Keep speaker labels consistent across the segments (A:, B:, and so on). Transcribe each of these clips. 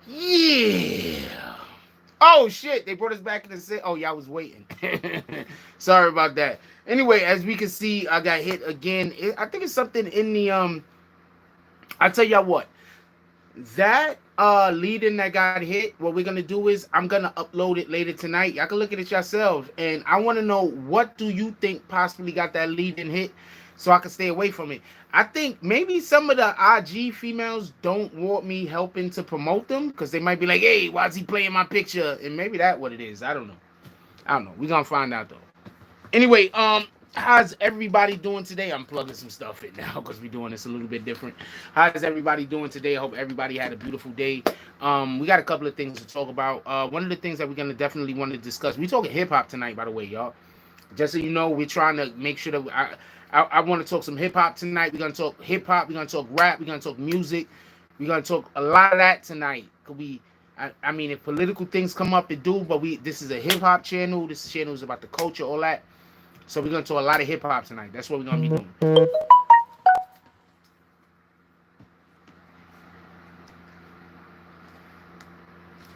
A: Yeah. Oh shit! They brought us back in the set. Oh yeah, I was waiting. Sorry about that. Anyway, as we can see, I got hit again. I think it's something in the I tell y'all what. That lead in that got hit, what we're gonna do is I'm gonna upload it later tonight. Y'all can look at it yourselves, and I want to know, what do you think possibly got that lead in hit, so I can stay away from it. I think maybe some of the IG females don't want me helping to promote them because they might be like, "Hey, why is he playing my picture?" And maybe that's what it is. I don't know. I don't know. We're gonna find out though. Anyway, how's everybody doing today? I'm plugging some stuff in now because we're doing this a little bit different. How's everybody doing today? I hope everybody had a beautiful day. We got a couple of things to talk about. One of the things that we're gonna definitely want to discuss. We talking hip hop tonight, by the way, y'all. Just so you know, we're trying to make sure that I want to talk some hip hop tonight. We're gonna talk hip hop. We're gonna talk rap. We're gonna talk music. We're gonna talk a lot of that tonight. Could we? I mean, if political things come up, it do. But we, this is a hip hop channel. This channel is about the culture, all that. So we're gonna talk a lot of hip hop tonight. That's what we're gonna be doing.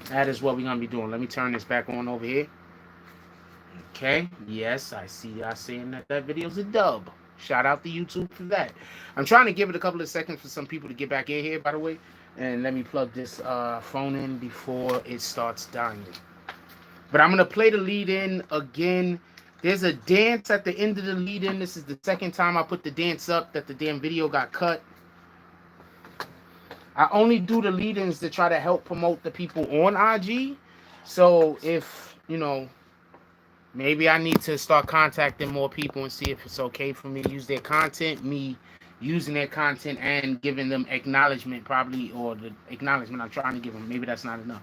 A: That is what we're gonna be doing. Let me turn this back on over here. Okay. Yes, I see y'all saying that that video's a dub. Shout out to YouTube for that. I'm trying to give it a couple of seconds for some people to get back in here, by the way. And let me plug this phone in before it starts dying. But I'm gonna play the lead in again. There's a dance at the end of the lead in. This is the second time I put the dance up that the damn video got cut. I only do the lead ins to try to help promote the people on IG. So if, you know, maybe I need to start contacting more people and see if it's okay for me to use their content, me using their content and giving them acknowledgement, probably, or the acknowledgement I'm trying to give them. Maybe that's not enough.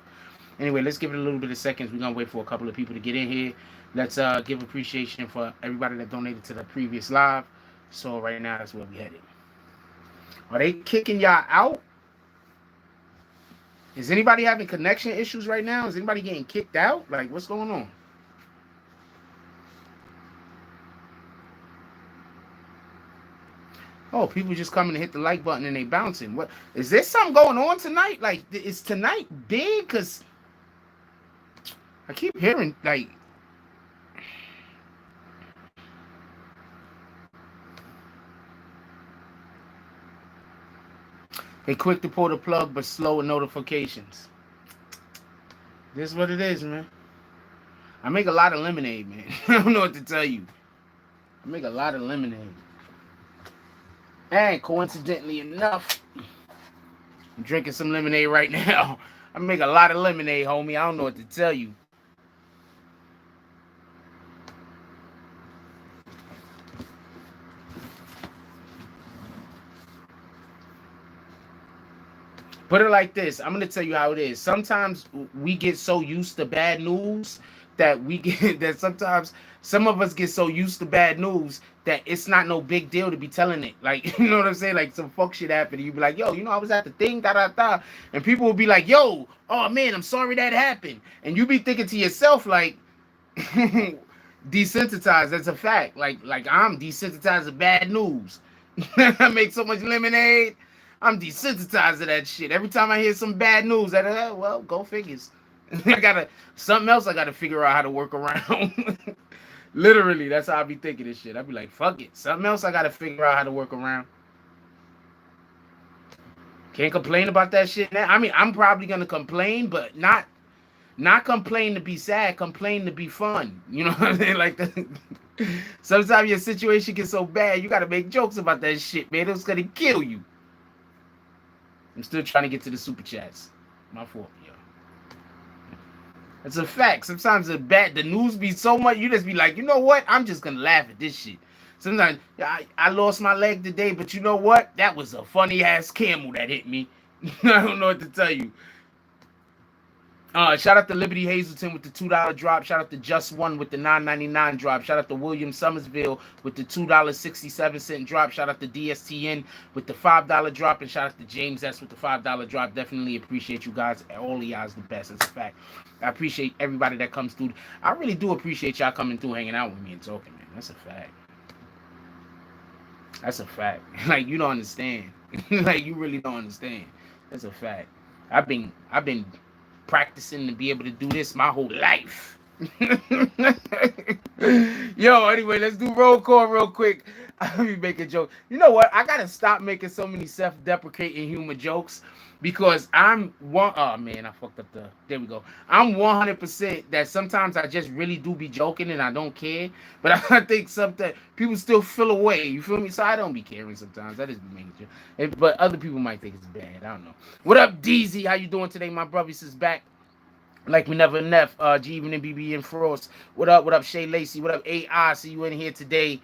A: Anyway, let's give it a little bit of seconds. We're gonna wait for a couple of people to get in here. Let's give appreciation for everybody that donated to the previous live. So right now that's where we headed. Are they kicking y'all out? Is anybody having connection issues right now? Is anybody getting kicked out? Like, what's going on? Oh, people just coming to hit the like button and they bouncing. What is there something going on tonight? Like, is tonight big? Cause I keep hearing like they quick to pull the plug but slow with notifications. This is what it is, man. I make a lot of lemonade, man. I don't know what to tell you. I make a lot of lemonade. And coincidentally enough, I'm drinking some lemonade right now. I make a lot of lemonade, homie. I don't know what to tell you. Put it like this. I'm gonna tell you how it is. Sometimes we get so used to bad news that we get that sometimes some of us get so used to bad news that it's not no big deal to be telling it. Like, you know what I'm saying? Like some fuck shit happened. And you be like, yo, you know, I was at the thing, da da da. And people will be like, yo, oh man, I'm sorry that happened. And you be thinking to yourself, like, desensitized. That's a fact. Like I'm desensitized to bad news. I make so much lemonade. I'm desensitized to that shit. Every time I hear some bad news, well, go figures. I gotta something else. I gotta figure out how to work around. Literally, that's how I be thinking this shit. I be like, fuck it. Something else I gotta figure out how to work around. Can't complain about that shit now. I mean, I'm probably gonna complain, but not complain to be sad. Complain to be fun. You know what I mean? Like, sometimes your situation gets so bad, you gotta make jokes about that shit, man. It's gonna kill you. I'm still trying to get to the super chats. My fault, yo. It's a fact. Sometimes the news be so much, you just be like, you know what? I'm just gonna laugh at this shit. Sometimes I lost my leg today, but you know what? That was a funny ass camel that hit me. I don't know what to tell you. Shout out to Liberty Hazelton with the $2 drop. Shout out to Just One with the $9.99 drop. Shout out to William Summersville with the $2.67 drop. Shout out to DSTN with the $5 drop. And shout out to James S with the $5 drop. Definitely appreciate you guys. All of y'all's the best. It's a fact. I appreciate everybody that comes through. I really do appreciate y'all coming through, hanging out with me and talking, man. That's a fact. That's a fact. Like, you don't understand. Like, you really don't understand. That's a fact. I've been practicing to be able to do this my whole life. Yo, anyway, let's do roll call real quick. Let me make a joke. You know what? I gotta stop making so many self-deprecating humor jokes because I'm one. Oh man, I fucked up the. There we go. I'm 100% that sometimes I just really do be joking and I don't care. But I think sometimes people still feel away. You feel me? So I don't be caring sometimes. I just be making jokes. But other people might think it's bad. I don't know. What up, DZ? How you doing today? My brother is back. Like we never left. G even and BB and Frost. What up? What up, Shay Lacey? What up, AI? See you in here today.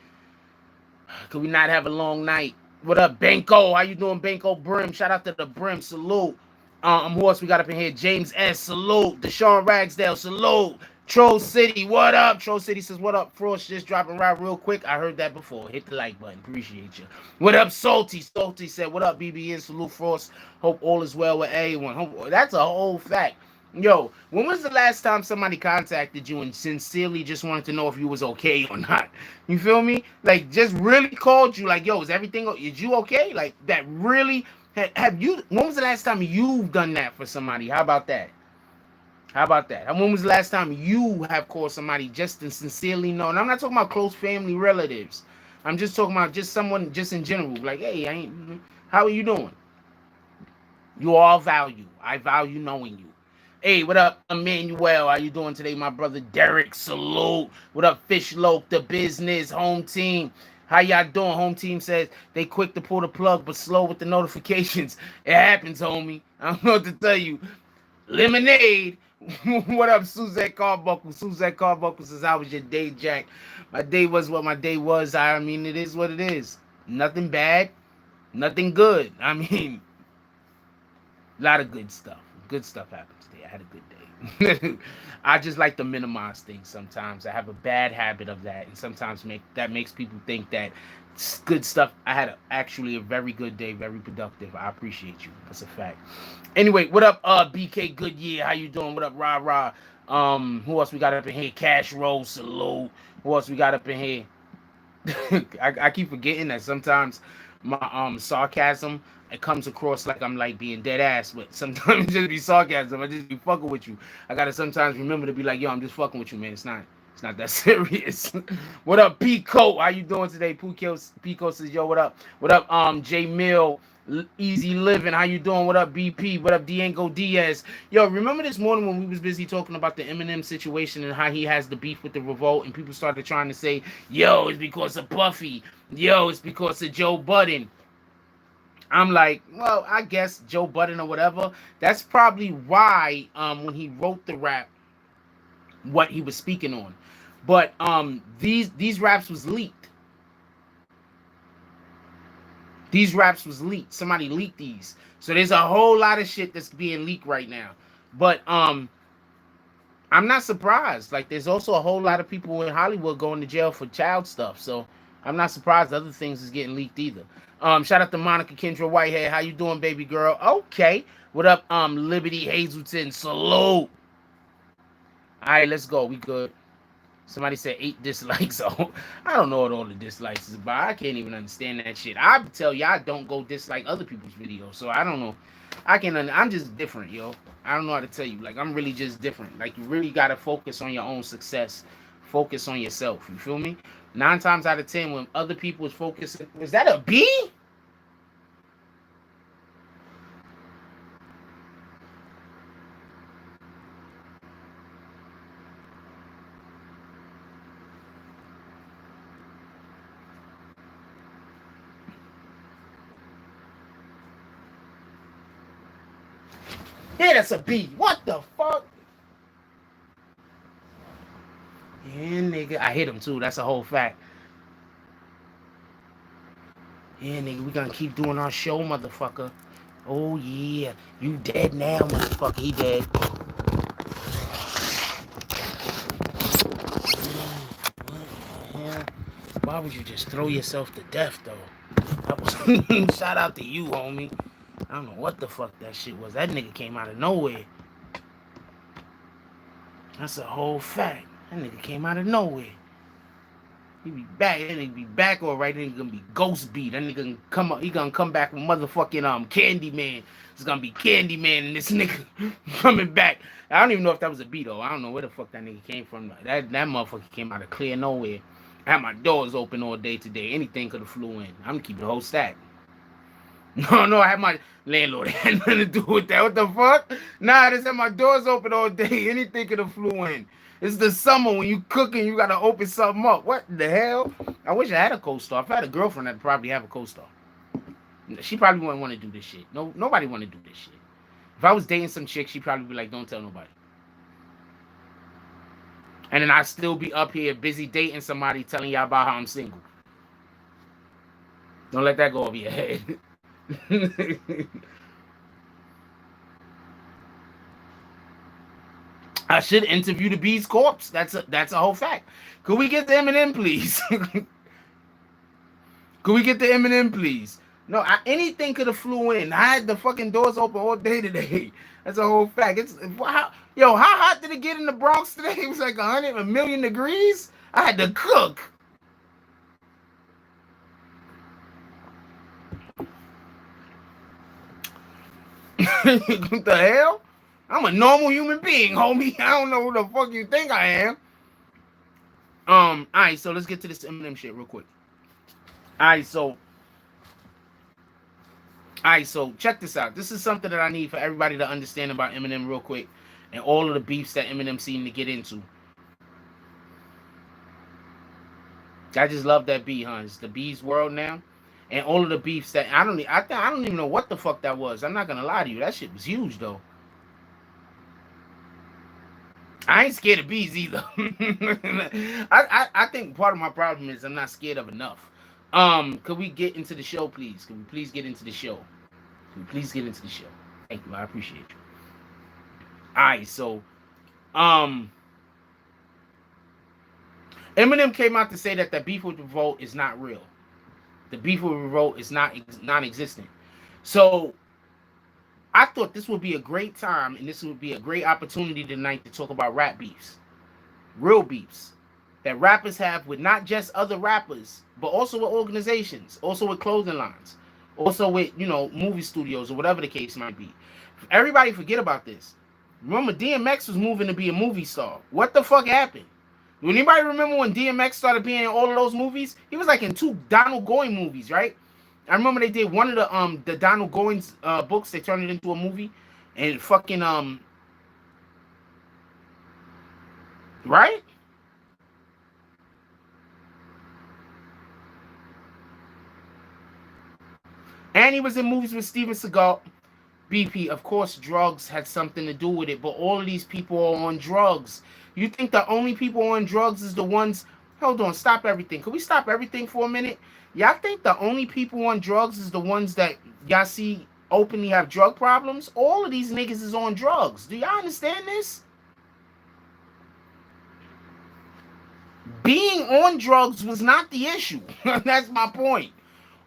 A: Could we not have a long night? What up, Benko? How you doing, Benko Brim? Shout out to the Brim. Salute. Who else we got up in here? James S. Salute. Deshaun Ragsdale. Salute. Troll City. What up? Troll City says, what up? Frost just dropping right real quick. I heard that before. Hit the like button. Appreciate you. What up, Salty? Salty said, what up, BBN? Salute, Frost. Hope all is well with everyone. That's a whole fact. Yo, when was the last time somebody contacted you and sincerely just wanted to know if you was okay or not? You feel me? Like, just really called you like, yo, is everything, is you okay? Like, that really, have you, when was the last time you've done that for somebody? How about that? How about that? And when was the last time you have called somebody just to sincerely know? And I'm not talking about close family relatives. I'm just talking about just someone just in general. Like, hey, how are you doing? You all value. I value knowing you. Hey, what up, Emmanuel? How you doing today, my brother Derek? Salute. What up, Fish Loke, the business, home team? How y'all doing? Home team says they quick to pull the plug, but slow with the notifications. It happens, homie. I don't know what to tell you. Lemonade. What up, Suzette Carbuckle? Suzette Carbuckle says, how was your day, Jack? My day was what my day was. I mean, it is what it is. Nothing bad, nothing good. I mean, a lot of good stuff. Good stuff happens today. I had a good day. I just like to minimize things sometimes. I have a bad habit of that, and sometimes makes people think that good stuff. I had actually a very good day, very productive. I appreciate you. That's a fact. Anyway, what up, BK Goodyear? How you doing? What up, Rah Rah? Who else we got up in here? Cash Roll, salute. Who else we got up in here? I keep forgetting that sometimes my sarcasm, it comes across like I'm like being dead ass, but sometimes it just be sarcasm. I just be fucking with you. I gotta sometimes remember to be like, yo, I'm just fucking with you, man. It's not that serious. What up, Pico? How you doing today? Pico says, yo, what up? What up, J Mill? Easy Living, how you doing? What up, BP? What up, Diego Diaz? Yo, remember this morning when we was busy talking about the Eminem situation and how he has the beef with the Revolt, and people started trying to say, yo, it's because of Puffy. Yo, it's because of Joe Budden. I'm like, well, I guess Joe Budden or whatever. That's probably why when he wrote the rap, what he was speaking on. But these raps was leaked. These raps was leaked. Somebody leaked these. So there's a whole lot of shit that's being leaked right now. But I'm not surprised. Like, there's also a whole lot of people in Hollywood going to jail for child stuff. So I'm not surprised other things is getting leaked either. Shout out to Monica Kendra Whitehead. How you doing, baby girl? Okay. What up, Liberty Hazelton? Salute. All right, let's go. We good. Somebody said 8 dislikes. Oh, I don't know what all the dislikes is about. I can't even understand that shit. I tell you, I don't go dislike other people's videos, so I don't know. I'm just different, yo. I don't know how to tell you. Like, I'm really just different. Like, you really gotta focus on your own success. Focus on yourself. You feel me? 9 times out of 10, when other people is focusing, is that a B? Yeah, that's a B. What the fuck? Yeah, nigga. I hit him too. That's a whole fact. Yeah, nigga. We gonna keep doing our show, motherfucker. Oh, yeah. You dead now, motherfucker. He dead. Yeah. Why would you just throw yourself to death, though? That was shout out to you, homie. I don't know what the fuck that shit was. That nigga came out of nowhere. That's a whole fact. That nigga came out of nowhere. He be back. That nigga be back all right. Then he gonna be Ghost Beat. That nigga gonna come up. He gonna come back with motherfucking Candyman. It's gonna be Candyman and this nigga coming back. I don't even know if that was a beat though. I don't know where the fuck that nigga came from. That motherfucker came out of clear nowhere. I had my doors open all day today. Anything could have flew in. I'm gonna keep the whole stack. No, I had my landlord had nothing to do with that. What the fuck? Nah, I just had my doors open all day. Anything could have flew in. It's the summer when you cooking, you gotta open something up. What the hell? I wish I had a co-star. If I had a girlfriend, I'd probably have a co-star. She probably wouldn't want to do this shit. No, nobody want to do this shit. If I was dating some chick, she'd probably be like, "Don't tell nobody." And then I'd still be up here busy dating somebody, telling y'all about how I'm single. Don't let that go over your head. I should interview the Beatz corpse. That's a whole fact. Could we get the Eminem, please? Could we get the Eminem, please? No, anything could have flew in. I had the fucking doors open all day today. That's a whole fact. How hot did it get in the Bronx today? It was like 100 million degrees. I had to cook. What the hell? I'm a normal human being, homie. I don't know who the fuck you think I am. Alright, so let's get to this Eminem shit real quick. Alright, so check this out. This is something that I need for everybody to understand about Eminem real quick, and all of the beefs that Eminem seemed to get into. I just love that beat, huh? It's the Beatz world now. And all of the beefs that I don't even know what the fuck that was. I'm not gonna lie to you. That shit was huge though. I ain't scared of bees either. I think part of my problem is I'm not scared of enough. Could we get into the show, please? Could we please get into the show? Could we please get into the show? Thank you. I appreciate you. Alright, so Eminem came out to say that the beef with Revolt is not real. The beef with Revolt is non-existent. So I thought this would be a great time, and this would be a great opportunity tonight to talk about rap beefs. Real beefs that rappers have with not just other rappers, but also with organizations, also with clothing lines, also with, movie studios or whatever the case might be. Everybody forget about this. Remember, DMX was moving to be a movie star. What the fuck happened? Do anybody remember when DMX started being in all of those movies? He was like in 2 Donald Goines movies, right? I remember they did one of the Donald Goines books. They turned it into a movie, and fucking right? And he was in movies with Steven Seagal. BP, of course, drugs had something to do with it, but all of these people are on drugs. You think the only people on drugs is the ones... Hold on, stop everything. Can we stop everything for a minute? Y'all think the only people on drugs is the ones that y'all see openly have drug problems? All of these niggas is on drugs. Do y'all understand this? Being on drugs was not the issue. That's my point.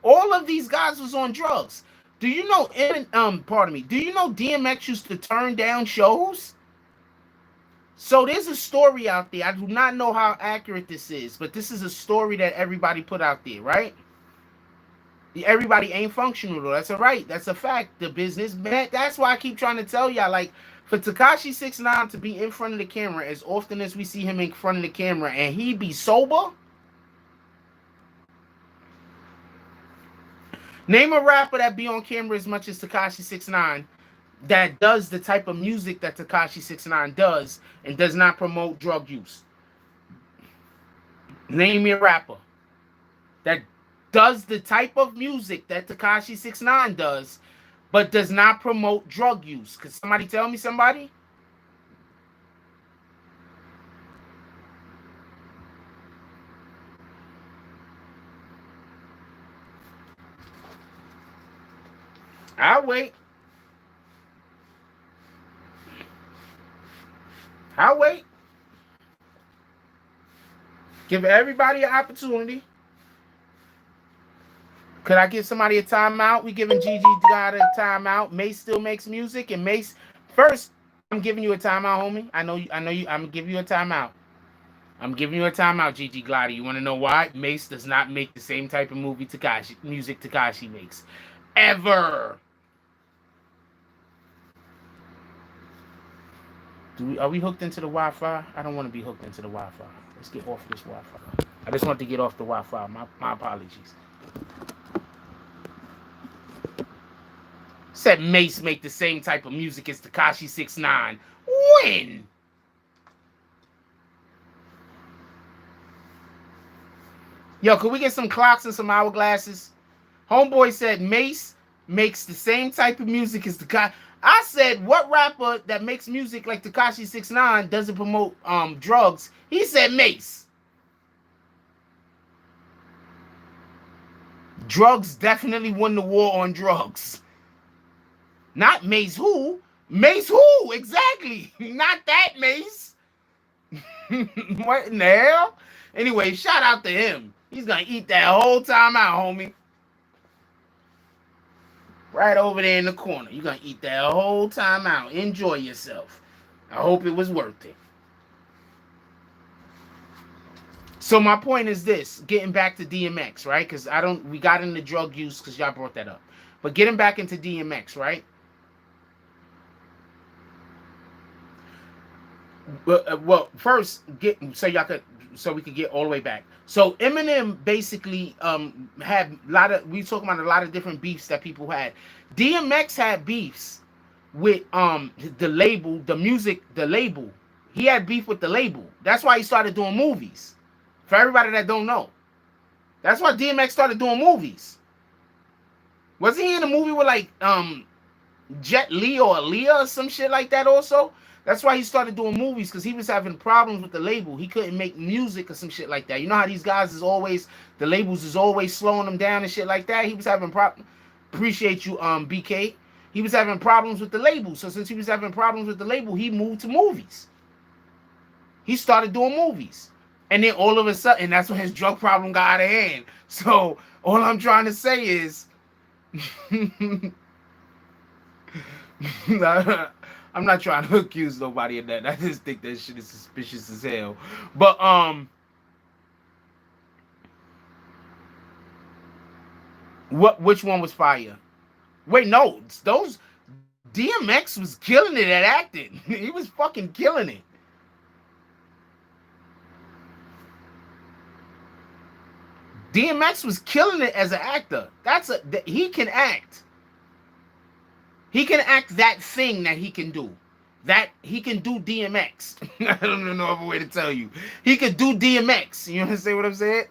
A: All of these guys was on drugs. Do you know, do you know DMX used to turn down shows? So there's a story out there. I do not know how accurate this is, but this is a story that everybody put out there, right? Everybody ain't functional though. That's all right. That's a fact. The business, man. That's why I keep trying to tell y'all, like, for Tekashi 6ix9ine to be in front of the camera as often as we see him in front of the camera and he be sober. Name a rapper that be on camera as much as Tekashi 6ix9ine that does the type of music that Tekashi 6ix9ine does and does not promote drug use. Name me a rapper that does the type of music that Tekashi 6ix9ine does but does not promote drug use. Could somebody tell me somebody? I'll wait. I'll wait. Give everybody an opportunity. Could I give somebody a timeout? We giving Gigi God a timeout. Mace still makes music, and Mace first. I'm giving you a timeout, homie. I know you. I'm gonna give you a timeout. I'm giving you a timeout, Gigi Gladi. You want to know why? Mace does not make the same type of music Tekashi makes. Ever. Are we hooked into the Wi-Fi? I don't want to be hooked into the Wi-Fi. Let's get off this Wi-Fi. I just want to get off the Wi-Fi. My apologies. Said Mace make the same type of music as Tekashi 6ix9ine. When? Yo, could we get some clocks and some hourglasses? Homeboy said Mace makes the same type of music as Tekashi. I said, what rapper that makes music like Tekashi 6ix9ine doesn't promote drugs? He said Mace. Drugs definitely won the war on drugs. Not Mace who? Mace who? Exactly. Not that Mace. What in the hell? Anyway, shout out to him. He's going to eat that whole time out, homie. Right over there in the corner. You're going to eat that whole time out. Enjoy yourself. I hope it was worth it. So my point is this. Getting back to DMX, right? Because we got into drug use because y'all brought that up. But getting back into DMX, right? Well, first, so we could get all the way back. So Eminem basically had we talking about a lot of different beefs that people had. DMX had beefs with the label, the label. He had beef with the label. That's why he started doing movies. For everybody that don't know, that's why DMX started doing movies. Wasn't he in a movie with like Jet Li or Aaliyah or some shit like that also? That's why he started doing movies, because he was having problems with the label. He couldn't make music or some shit like that. You know how these guys the labels is always slowing them down and shit like that? He was having problems. Appreciate you, BK. He was having problems with the label. So since he was having problems with the label, he moved to movies. He started doing movies. And then all of a sudden, that's when his drug problem got out of hand. So all I'm trying to say is... I'm not trying to accuse nobody of that. I just think that shit is suspicious as hell. But which one was fire? Wait, no, those DMX was killing it at acting. He was fucking killing it. DMX was killing it as an actor. He can act. He can act that thing that he can do. That he can do DMX. I don't know no other way to tell you. He could do DMX. You understand what I'm saying?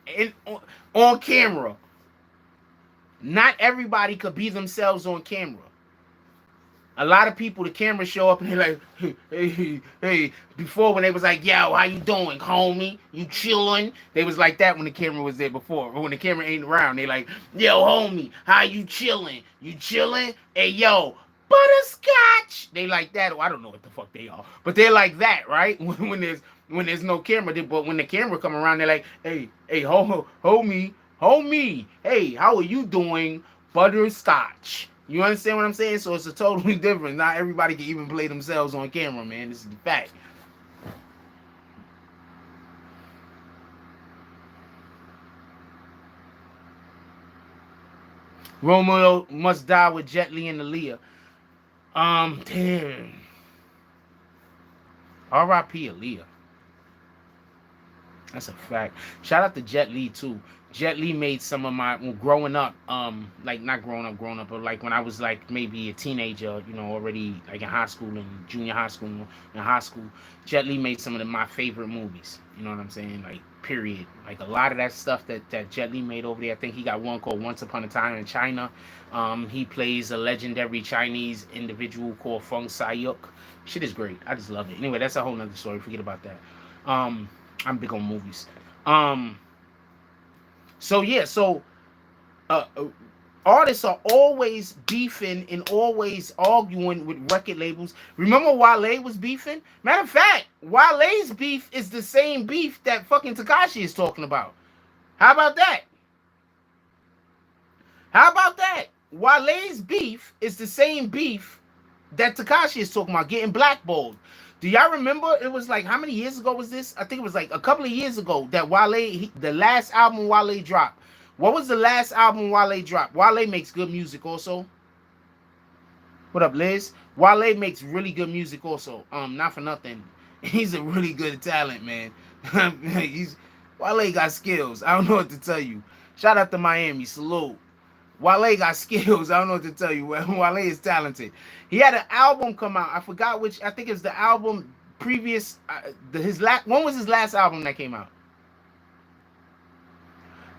A: On camera. Not everybody could be themselves on camera. A lot of people, the camera show up and they're like, hey. Before, when they was like, yo, how you doing, homie? You chilling? They was like that when the camera was there before. But when the camera ain't around, they like, yo, homie, how you chilling? You chilling? Hey, yo, butterscotch. They like that. I don't know what the fuck they are, but they're like that, right? When there's no camera. But when the camera come around, they're like, hey, homie, hey, how are you doing, butterscotch? You understand what I'm saying? So it's a totally different. Not everybody can even play themselves on camera, man. This is the fact. Romeo must die with Jet Li and Aaliyah. Damn. R.I.P. Aaliyah. That's a fact. Shout out to Jet Li too. Jet Li made some of my growing up, like not grown up, but like when I was like maybe a teenager, you know, already like in high school and junior high school and high school. Jet Li made some of my favorite movies. You know what I'm saying? Like period. Like a lot of that stuff that Jet Li made over there. I think he got one called Once Upon a Time in China. He plays a legendary Chinese individual called Feng Sayuk. Shit is great. I just love it. Anyway, that's a whole nother story. Forget about that. I'm big on movies. So artists are always beefing and always arguing with record labels. Remember Wale was beefing? Matter of fact, Wale's beef is the same beef that fucking Tekashi is talking about. How about that? Wale's beef is the same beef that Tekashi is talking about, getting blackballed. Do y'all remember? It was like, how many years ago was this? I think it was like a couple of years ago that the last album Wale dropped. What was the last album Wale dropped? Wale makes good music also. What up, Liz? Wale makes really good music also. Not for nothing. He's a really good talent, man. Wale got skills. I don't know what to tell you. Shout out to Miami. Salute. Wale got skills. I don't know what to tell you. Wale is talented. He had an album come out. I forgot which. I think it's the album previous. When was his last album that came out?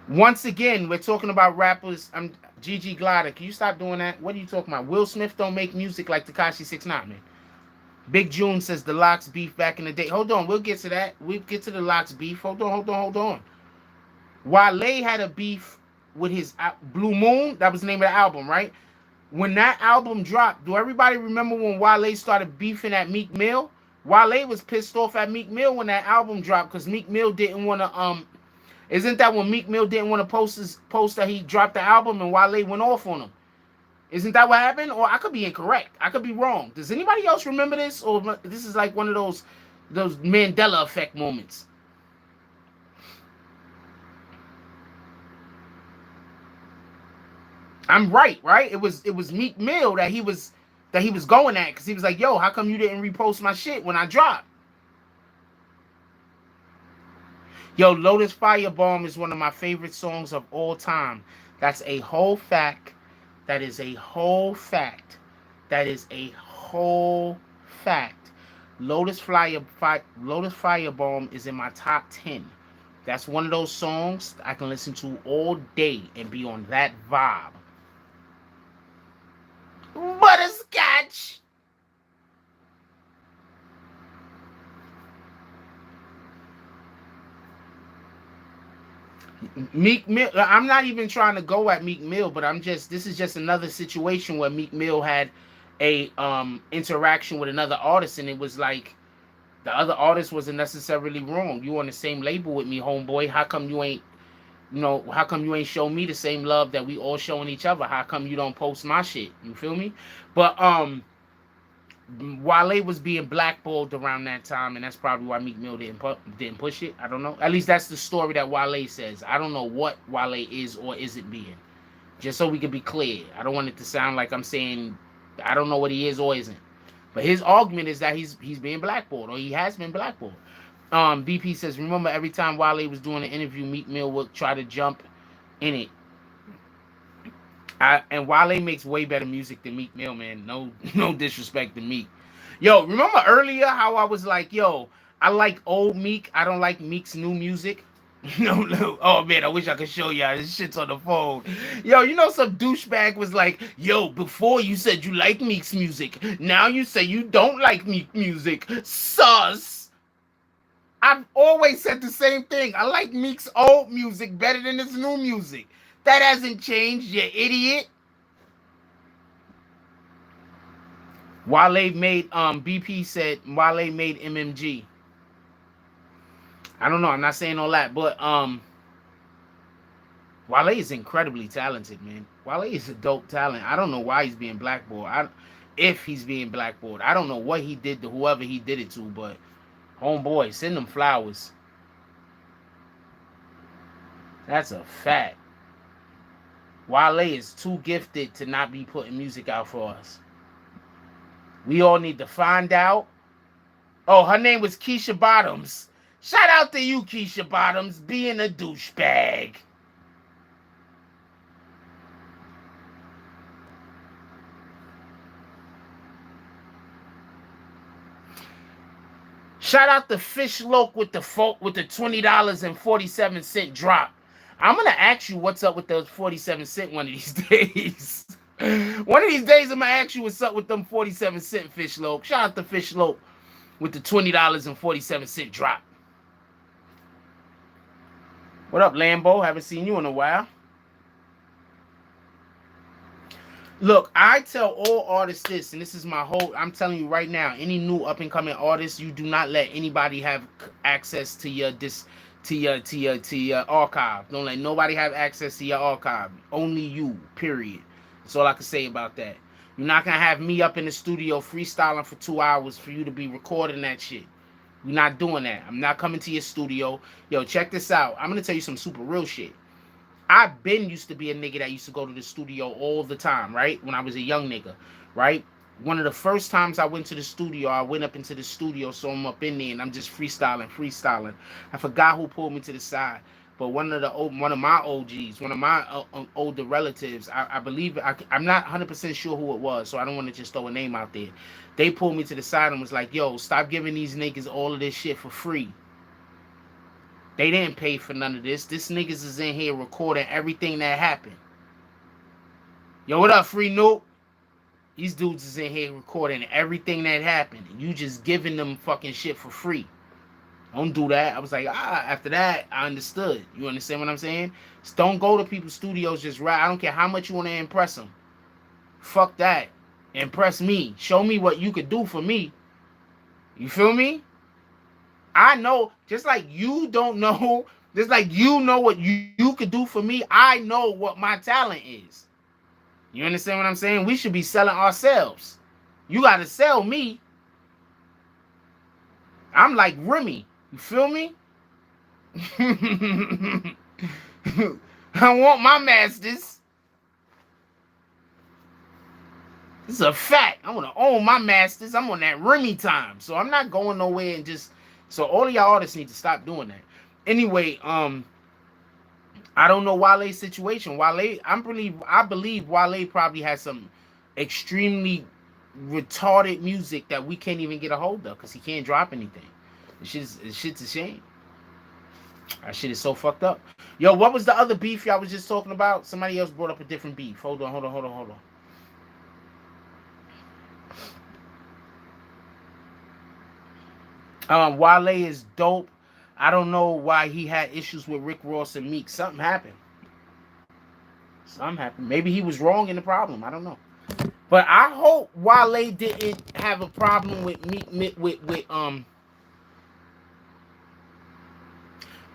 A: Once again, we're talking about rappers. I'm Gigi Glider. Can you stop doing that? What are you talking about? Will Smith don't make music like Tekashi 6ix9ine, man. Big June says the Locks beef back in the day. Hold on, we'll get to that. We'll get to the Locks beef. Hold on. Wale had a beef with his Blue Moon. That was the name of the album, right? When that album dropped, do everybody remember when Wale started beefing at Meek Mill? Wale was pissed off at Meek Mill when that album dropped because Meek Mill didn't want to Isn't that when Meek Mill didn't want to post that he dropped the album and Wale went off on him? Isn't that what happened? Or I could be incorrect. I could be wrong. Does anybody else remember this? Or this is like one of those Mandela effect moments? I'm right? It was Meek Mill that he was going at because he was like, yo, how come you didn't repost my shit when I dropped? Yo, Lotus Firebomb is one of my favorite songs of all time. That's a whole fact. That is a whole fact. That is a whole fact. Lotus Firebomb is in my top 10. That's one of those songs I can listen to all day and be on that vibe. Butterscotch. Meek Mill, I'm not even trying to go at Meek Mill, but this is just another situation where Meek Mill had a interaction with another artist, and it was like the other artist wasn't necessarily wrong. You on the same label with me, homeboy. How come you ain't show me the same love that we all showing each other? How come you don't post my shit? You feel me? But Wale was being blackballed around that time, and that's probably why Meek Mill didn't push it. I don't know. At least that's the story that Wale says. I don't know what Wale is or isn't being. Just so we can be clear. I don't want it to sound like I'm saying I don't know what he is or isn't. But his argument is that he's being blackballed, or he has been blackballed. BP says, remember every time Wale was doing an interview, Meek Mill would try to jump in it. And Wale makes way better music than Meek Mill, man. No disrespect to Meek. Yo, remember earlier how I was like, yo, I like old Meek. I don't like Meek's new music. No. Oh, man, I wish I could show y'all. This shit's on the phone. Yo, some douchebag was like, yo, before you said you like Meek's music. Now you say you don't like Meek music. Sus. I've always said the same thing. I like Meek's old music better than his new music. That hasn't changed, you idiot. Wale made, BP said Wale made MMG. I don't know. I'm not saying all that, but Wale is incredibly talented, man. Wale is a dope talent. I don't know why he's being blackballed. If he's being blackballed, I don't know what he did to whoever he did it to, but homeboy, send them flowers. That's a fact. Wale is too gifted to not be putting music out for us. We all need to find out. Oh, her name was Keisha Bottoms. Shout out to you, Keisha Bottoms, being a douchebag. Shout out to Fish Loke with the $20.47 drop. I'm going to ask you what's up with those 47 cent one of these days. One of these days, I'm going to ask you what's up with them 47 cent Fish Loke. Shout out to Fish Loke with the $20.47 drop. What up, Lambo? Haven't seen you in a while. Look, I tell all artists this, and this is my whole, I'm telling you right now, any new up-and-coming artists, you do not let anybody have access to your archive. Don't let nobody have access to your archive. Only you, period. That's all I can say about that. You're not gonna have me up in the studio freestyling for 2 hours for you to be recording that shit. We're not doing that. I'm not coming to your studio. Yo, check this out. I'm gonna tell you some super real shit. I've been used to be a nigga that used to go to the studio all the time, right? When I was a young nigga, right? One of the first times I went to the studio, I went up into the studio, so I'm up in there and I'm just freestyling. I forgot who pulled me to the side, but one of my OGs, one of my older relatives, I believe, I'm not 100% sure who it was, so I don't want to just throw a name out there. They pulled me to the side and was like, yo, stop giving these niggas all of this shit for free. They didn't pay for none of this. This niggas is in here recording everything that happened. Yo, what up, Free Note? These dudes is in here recording everything that happened. And you just giving them fucking shit for free. Don't do that. I was like, after that, I understood. You understand what I'm saying? Just don't go to people's studios just right. I don't care how much you want to impress them. Fuck that. Impress me. Show me what you could do for me. You feel me? I know, just like you don't know, just like you know what you could do for me, I know what my talent is. You understand what I'm saying? We should be selling ourselves. You got to sell me. I'm like Remy. You feel me? I want my masters. This is a fact. I want to own my masters. I'm on that Remy time. So I'm not going nowhere and just... So all of y'all artists need to stop doing that. Anyway, I don't know Wale's situation. I believe Wale probably has some extremely retarded music that we can't even get a hold of because he can't drop anything. Shit's a shame. That shit is so fucked up. Yo, what was the other beef y'all was just talking about? Somebody else brought up a different beef. Hold on. Wale is dope. I don't know why he had issues with Rick Ross and Meek. Something happened. Maybe he was wrong in the problem. I don't know. But I hope Wale didn't have a problem with Meek with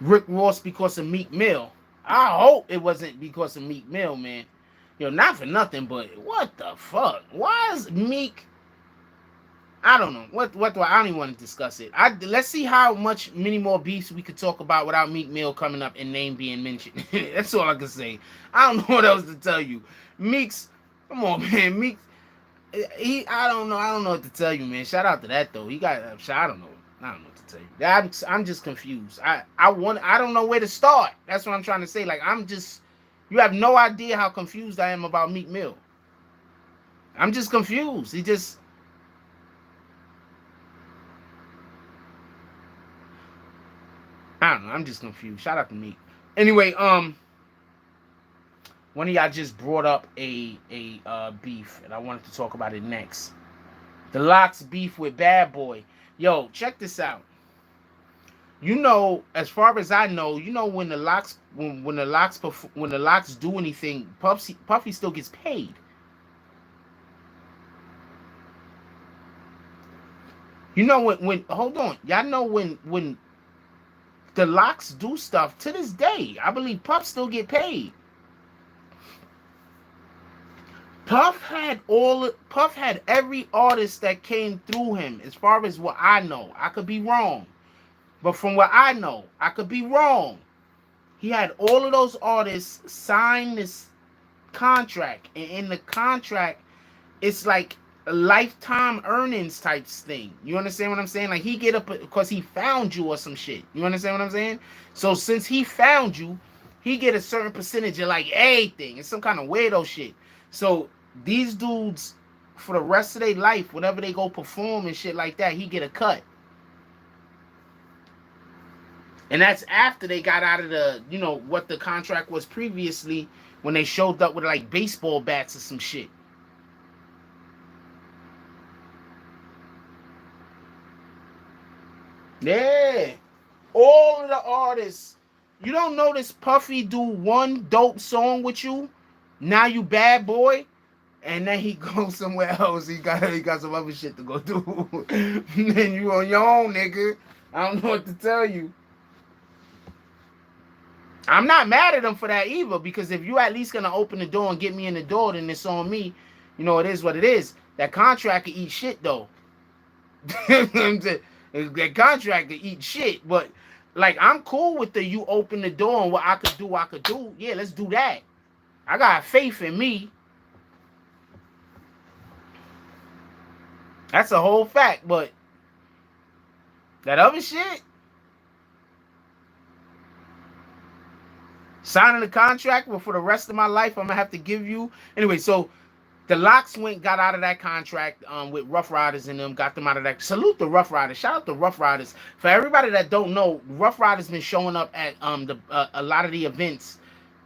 A: Rick Ross because of Meek Mill. I hope it wasn't because of Meek Mill, man. Yo, not for nothing, but what the fuck? Why is Meek... I don't know. What do I don't even want to discuss it. Let's see how many more beefs we could talk about without Meek Mill coming up and name being mentioned. That's all I can say. I don't know what else to tell you. Meek's, come on, man. Meek, I don't know what to tell you, man. Shout out to that though. He got, I don't know what to tell you. I'm just confused. I don't know where to start. That's what I'm trying to say. Like you have no idea how confused I am about Meek Mill. I'm just confused. I don't know. I'm just confused. Shout out to Meek. Anyway, one of y'all just brought up a beef, and I wanted to talk about it next. The Lox beef with Bad Boy. Yo, check this out. You know, as far as I know, you know when the Lox do anything, Puffy still gets paid. You know when hold on, y'all know when the Lox do stuff to this day, I believe Puff still get paid. Puff had every artist that came through him, as far as what I know. I could be wrong. But from what I know, I could be wrong. He had all of those artists sign this contract. And in the contract, it's like a lifetime earnings type thing. You understand what I'm saying? Like he get up because he found you or some shit. You understand what I'm saying? So since he found you, he get a certain percentage of like everything. It's some kind of weirdo shit. So these dudes, for the rest of their life, whenever they go perform and shit like that, he get a cut. And that's after they got out of the, you know, what the contract was previously when they showed up with like baseball bats or some shit. Yeah. All of the artists. You don't notice Puffy do one dope song with you? Now you Bad Boy? And then he goes somewhere else. He got some other shit to go do. Then you on your own, nigga. I don't know what to tell you. I'm not mad at him for that either, because if you at least gonna open the door and get me in the door, then it's on me. you know, it is what it is. That contract can eat shit though. That contract can eat shit, but like I'm cool with the you open the door and what I could do. Yeah, let's do that. I got faith in me. That's a whole fact, but that other shit, signing the contract, but for the rest of my life, I'm gonna have to give you anyway. So the Locks got out of that contract with Rough Riders and them, got them out of that. Salute the Rough Riders. Shout out to Rough Riders. For everybody that don't know, Rough Riders been showing up at a lot of the events,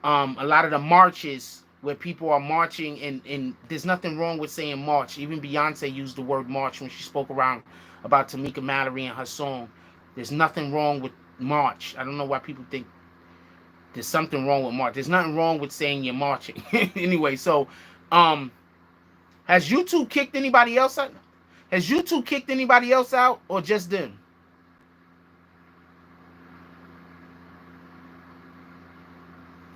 A: a lot of the marches where people are marching, and there's nothing wrong with saying march. Even Beyonce used the word march when she spoke around about Tamika Mallory and her song. There's nothing wrong with march. I don't know why people think there's something wrong with march. There's nothing wrong with saying you're marching. Anyway, so has YouTube kicked anybody else out? Has YouTube kicked anybody else out or just them?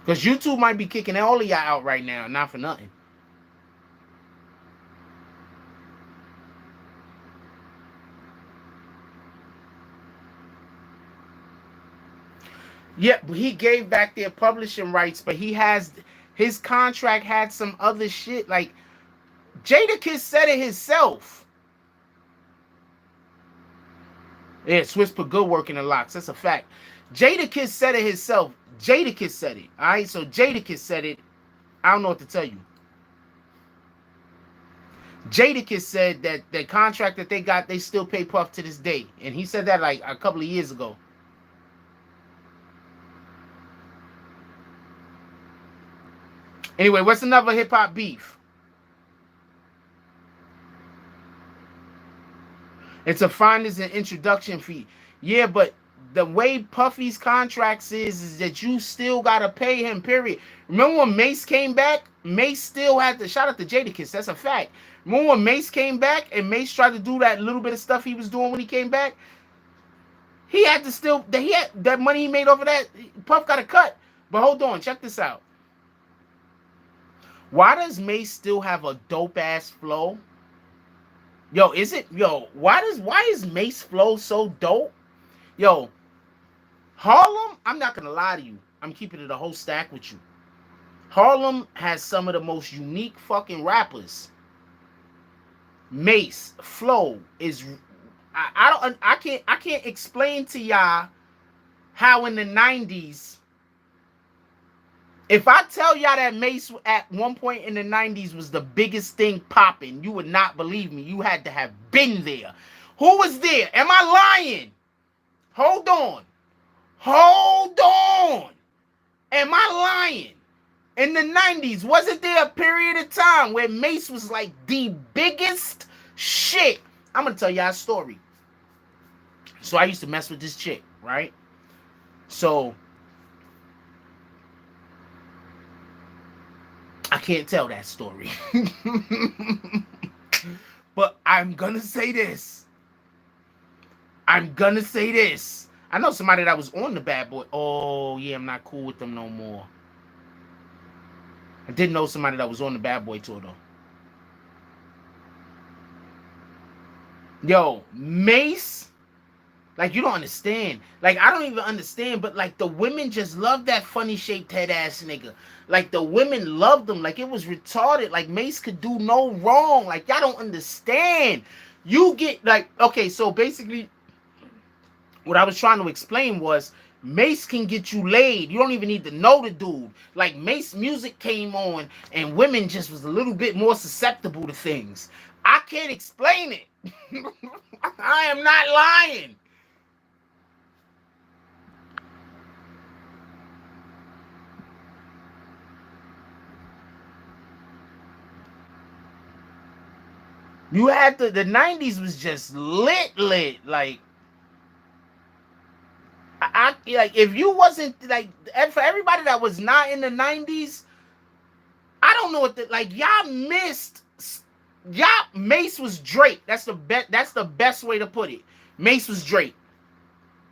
A: Because YouTube might be kicking all of y'all out right now, not for nothing. Yeah, but he gave back their publishing rights, but his contract had some other shit. Like Jadakiss said it himself. Yeah, Swiss put good work in the Locks. That's a fact. Jadakiss said it himself. Jadakiss said it. All right, so Jadakiss said it. I don't know what to tell you. Jadakiss said that the contract that they got, they still pay Puff to this day. And he said that like a couple of years ago. Anyway, what's another hip-hop beef? It's a finder's and introduction fee. Yeah, but the way Puffy's contracts is that you still gotta pay him, period. Remember when Mace came back? Mace still had to, shout out to Jadakiss, that's a fact. Remember when Mace came back and Mace tried to do that little bit of stuff he was doing when he came back? He had to still, he had that money he made off of that, Puff got a cut. But hold on, check this out. Why does Mace still have a dope ass flow? Yo, why is Mace flow so dope? Yo, Harlem, I'm not gonna lie to you. I'm keeping it a whole stack with you. Harlem has some of the most unique fucking rappers. Mace flow is I can't explain to y'all how in the 90s. If I tell y'all that Mace at one point in the 90s was the biggest thing popping, you would not believe me. You had to have been there. Who was there? Am I lying? Hold on. Hold on. Am I lying? In the 90s, wasn't there a period of time where Mace was like the biggest shit? I'm going to tell y'all a story. So I used to mess with this chick, right? So I can't tell that story. But I'm gonna say this. I know somebody that was on the Bad Boy. Oh, yeah, I'm not cool with them no more. I did know somebody that was on the Bad Boy tour, though. Yo, Mace, like, you don't understand. Like, I don't even understand, but, like, the women just love that funny-shaped head-ass nigga. Like, the women loved him. Like, it was retarded. Like, Mace could do no wrong. Like, y'all don't understand. You get, like, okay, so basically, what I was trying to explain was, Mace can get you laid. You don't even need to know the dude. Like, Mace music came on, and women just was a little bit more susceptible to things. I can't explain it. I am not lying. You had the 90s was just lit. Like, I like, if you wasn't, like, for everybody that was not in the 90s, I don't know what like, y'all missed. Mace was Drake. That's the best way to put it. Mace was Drake,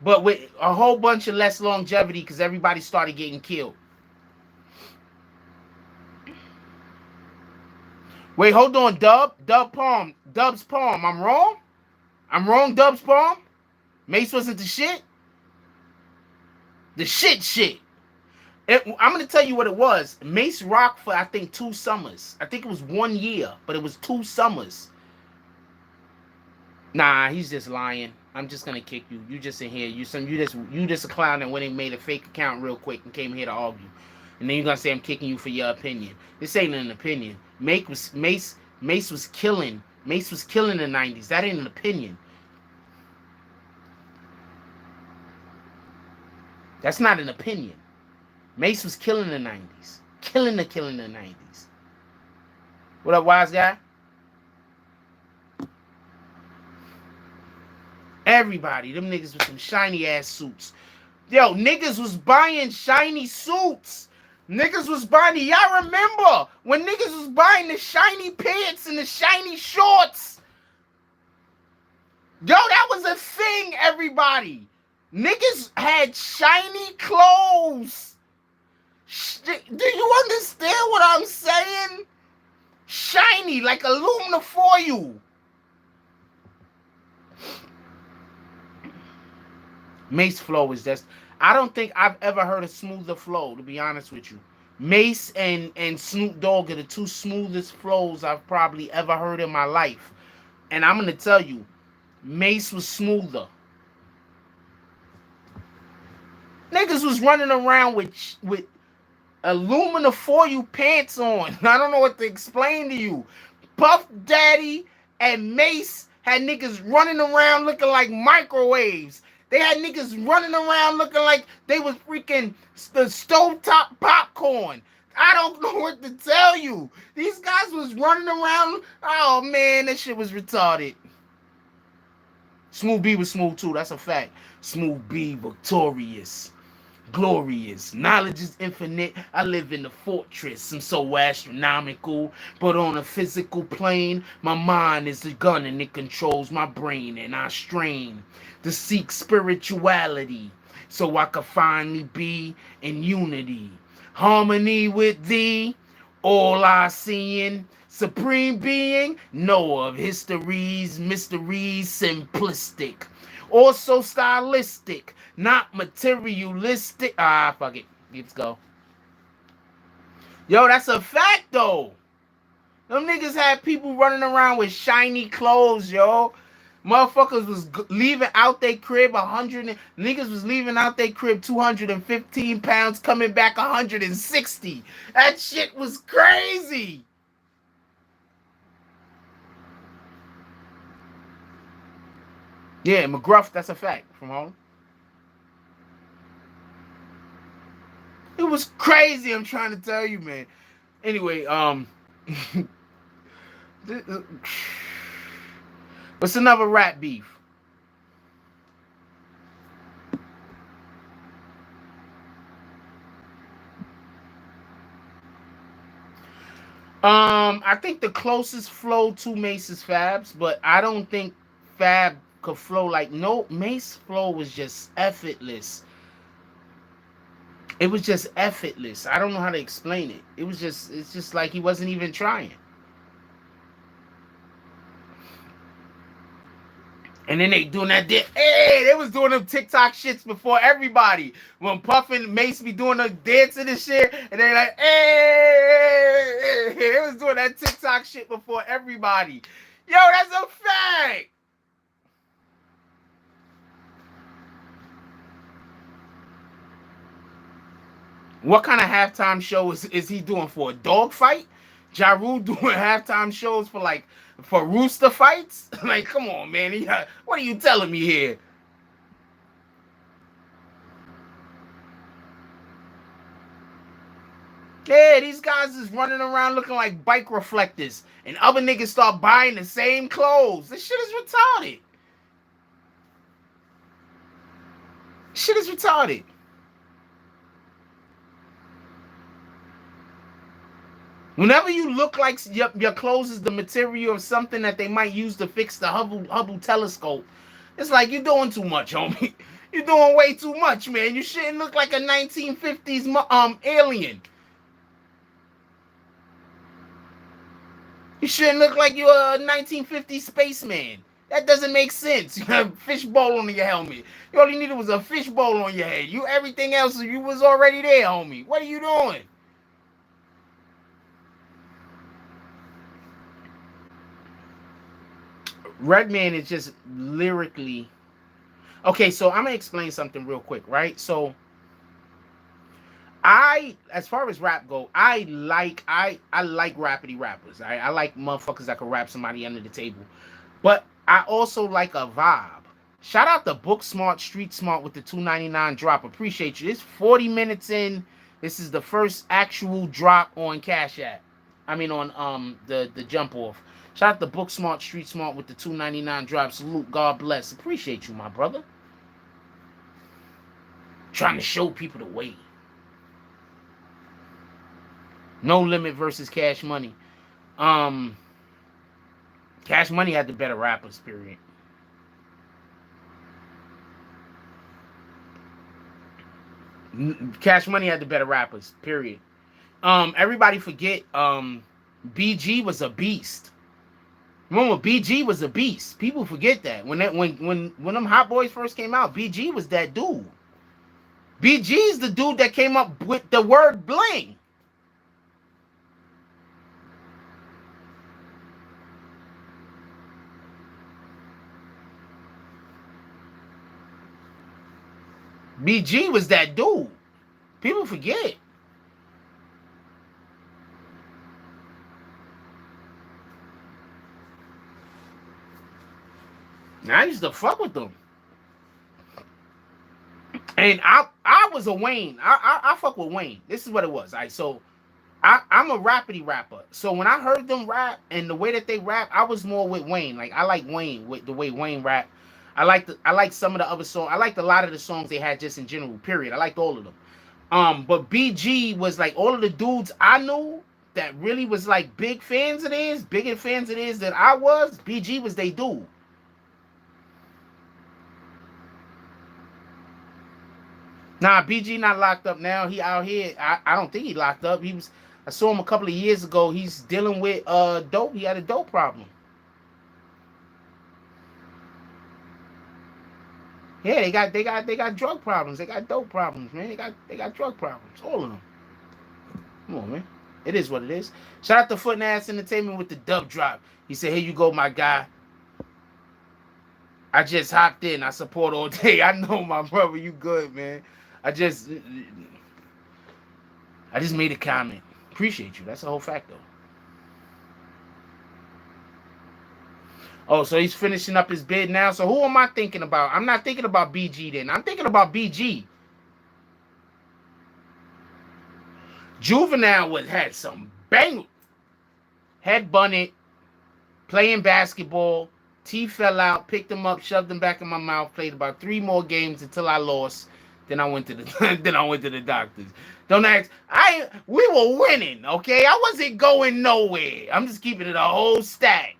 A: but with a whole bunch of less longevity because everybody started getting killed. Wait, hold on, Dub's Palm. I'm wrong? I'm wrong, Dub's Palm? Mace wasn't the shit? The shit. I'm going to tell you what it was. Mace rocked for, I think, 2 summers. I think it was 1 year, but it was 2 summers. Nah, he's just lying. I'm just gonna kick you. You just in here. You just a clown that went and made a fake account real quick and came here to argue. And then you're gonna say I'm kicking you for your opinion. This ain't an opinion. Mace was killing. Mace was killing in the 90s. That ain't an opinion. That's not an opinion. Mace was killing the 90s. Killing the 90s. What up, wise guy? Everybody, them niggas with some shiny ass suits. Yo, niggas was buying shiny suits. Niggas was buying, y'all remember when niggas was buying the shiny pants and the shiny shorts? Yo, that was a thing, everybody. Niggas had shiny clothes. Do you understand what I'm saying? Shiny, like aluminum foil. Mace flow is just, I don't think I've ever heard a smoother flow, to be honest with you. Mace and Snoop Dogg are the 2 smoothest flows I've probably ever heard in my life. And I'm going to tell you, Mace was smoother. Niggas was running around with aluminum foil pants on. I don't know what to explain to you. Puff Daddy and Mace had niggas running around looking like microwaves. They had niggas running around looking like they was freaking the stovetop popcorn. I don't know what to tell you. These guys was running around. Oh, man, that shit was retarded. Smooth B was smooth, too. That's a fact. Smooth B, victorious, glorious. Knowledge is infinite. I live in the fortress. I'm so astronomical. But on a physical plane, my mind is the gun and it controls my brain. And I strain to seek spirituality so I can finally be in unity. Harmony with thee, all I seeing. Supreme being, know of history's mysteries, simplistic. Also stylistic, not materialistic. Fuck it. Let's go. Yo, that's a fact, though. Them niggas had people running around with shiny clothes, yo. Motherfuckers was leaving out their crib 100. Niggas was leaving out their crib 215 pounds, coming back 160. That shit was crazy. Yeah, McGruff, that's a fact from home. It was crazy, I'm trying to tell you, man. Anyway, what's another rap beef? I think the closest flow to Mace is Fab's, but I don't think Fab could flow like Mace flow was just effortless. It was just effortless. I don't know how to explain it. It's just like he wasn't even trying. And then they doing that they was doing them TikTok shits before everybody. When Puff and Mace be doing the dancing and shit, and they like, they was doing that TikTok shit before everybody. Yo, that's a fact. What kind of halftime show is he doing for a dog fight? Ja Rule doing halftime shows for rooster fights? Like, come on, man. What are you telling me here? Yeah, these guys is running around looking like bike reflectors, and other niggas start buying the same clothes. This shit is retarded. Shit is retarded. Whenever you look like your clothes is the material of something that they might use to fix the Hubble telescope, it's like you're doing too much, homie. You're doing way too much, man. You shouldn't look like a 1950s alien. You shouldn't look like you're a 1950s spaceman. That doesn't make sense. You have a fishbowl on your helmet. You all you needed was a fishbowl on your head. You everything else, you was already there, homie. What are you doing? Redman is just lyrically okay. So I'm gonna explain something real quick, right? So as far as rap go, I like rapidy rappers. I like motherfuckers that can rap somebody under the table. But I also like a vibe. Shout out to Book Smart, Street Smart with the 299 drop. Appreciate you. It's 40 minutes in. This is the first actual drop on Cash App. I mean on the jump off. Shout out to Book Smart, Street Smart with the 299 drop. Salute, God bless. Appreciate you, my brother. Trying to show people the way. No Limit versus Cash Money. Cash Money had the better rappers, period. Cash Money had the better rappers, period. Everybody forget BG was a beast. Remember, BG was a beast. People forget that. When them Hot Boys first came out, BG was that dude. BG's the dude that came up with the word bling. BG was that dude. People forget. Now, I used to fuck with them. And I was a Wayne. I fuck with Wayne. This is what it was. All right, so I'm a rapidy rapper. So when I heard them rap and the way that they rap, I was more with Wayne. Like I like Wayne with the way Wayne rap. I like some of the other songs. I liked a lot of the songs they had just in general. Period. I liked all of them. But BG was like all of the dudes I knew that really was like big fans of theirs, bigger fans of theirs than I was. BG was they dude. Nah, BG not locked up now. He out here. I don't think he locked up. He was. I saw him a couple of years ago. He's dealing with dope. He had a dope problem. Yeah, they got drug problems. They got dope problems, man. They got drug problems. All of them. Come on, man. It is what it is. Shout out to Foot and Ass Entertainment with the dub drop. He said, "Here you go, my guy. I just hopped in. I support all day. I know, my brother. You good, man. I just made a comment. Appreciate you. That's the whole fact, though. Oh, so he's finishing up his bid now. So who am I thinking about? I'm not thinking about BG then. I'm thinking about BG. Juvenile had some bang. Head bunted, playing basketball. T fell out, picked him up, shoved him back in my mouth. Played about 3 more games until I lost. Then I went to the then I went to the doctors. Don't ask. We were winning, okay? I wasn't going nowhere. I'm just keeping it a whole stack.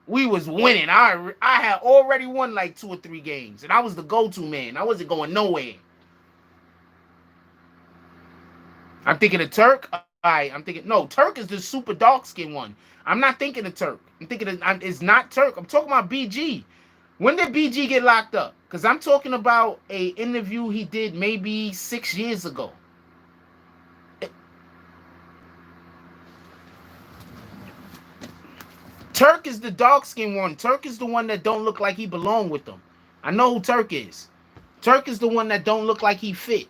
A: We was winning. I had already won like 2 or 3 games, and I was the go-to man. I wasn't going nowhere. I'm thinking of Turk. I'm thinking no. Turk is the super dark skin one. I'm not thinking of Turk. I'm thinking it's not Turk. I'm talking about BG. When did BG get locked up? Because I'm talking about a interview he did maybe 6 years ago. Turk is the dark skin one. Turk is the one that don't look like he belong with them. I know who Turk is. Turk is the one that don't look like he fit.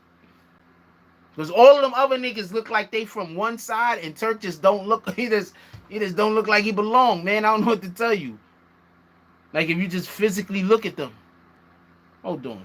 A: Because all of them other niggas look like they from one side, and Turk just don't look. He just don't look like he belong, man. I don't know what to tell you. Like if you just physically look at them. Hold on.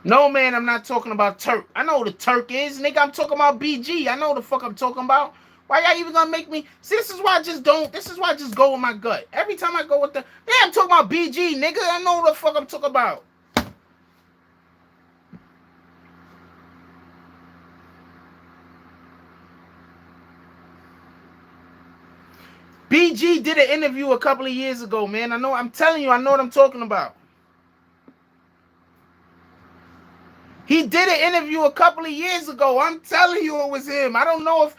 A: No, man, I'm not talking about Turk. I know who the Turk is, nigga. I'm talking about BG. I know the fuck I'm talking about. Why y'all even gonna make me? See, this is why I just don't. This is why I just go with my gut. Every time I go with the, yeah, I'm talking about BG, nigga. I know what the fuck I'm talking about. BG did an interview a couple of years ago, man. I'm telling you, I know what I'm talking about. He did an interview a couple of years ago. I'm telling you it was him. I don't know.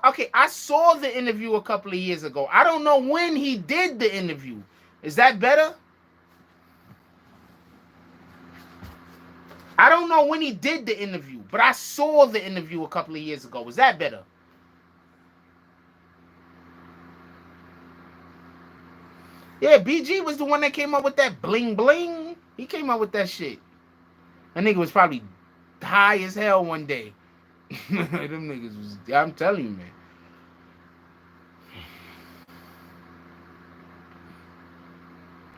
A: Okay, I saw the interview a couple of years ago. I don't know when he did the interview. Is that better? I don't know when he did the interview, but I saw the interview a couple of years ago. Is that better? Yeah, BG was the one that came up with that bling bling. He came up with that shit. That nigga was probably high as hell one day. Them niggas was, I'm telling you, man.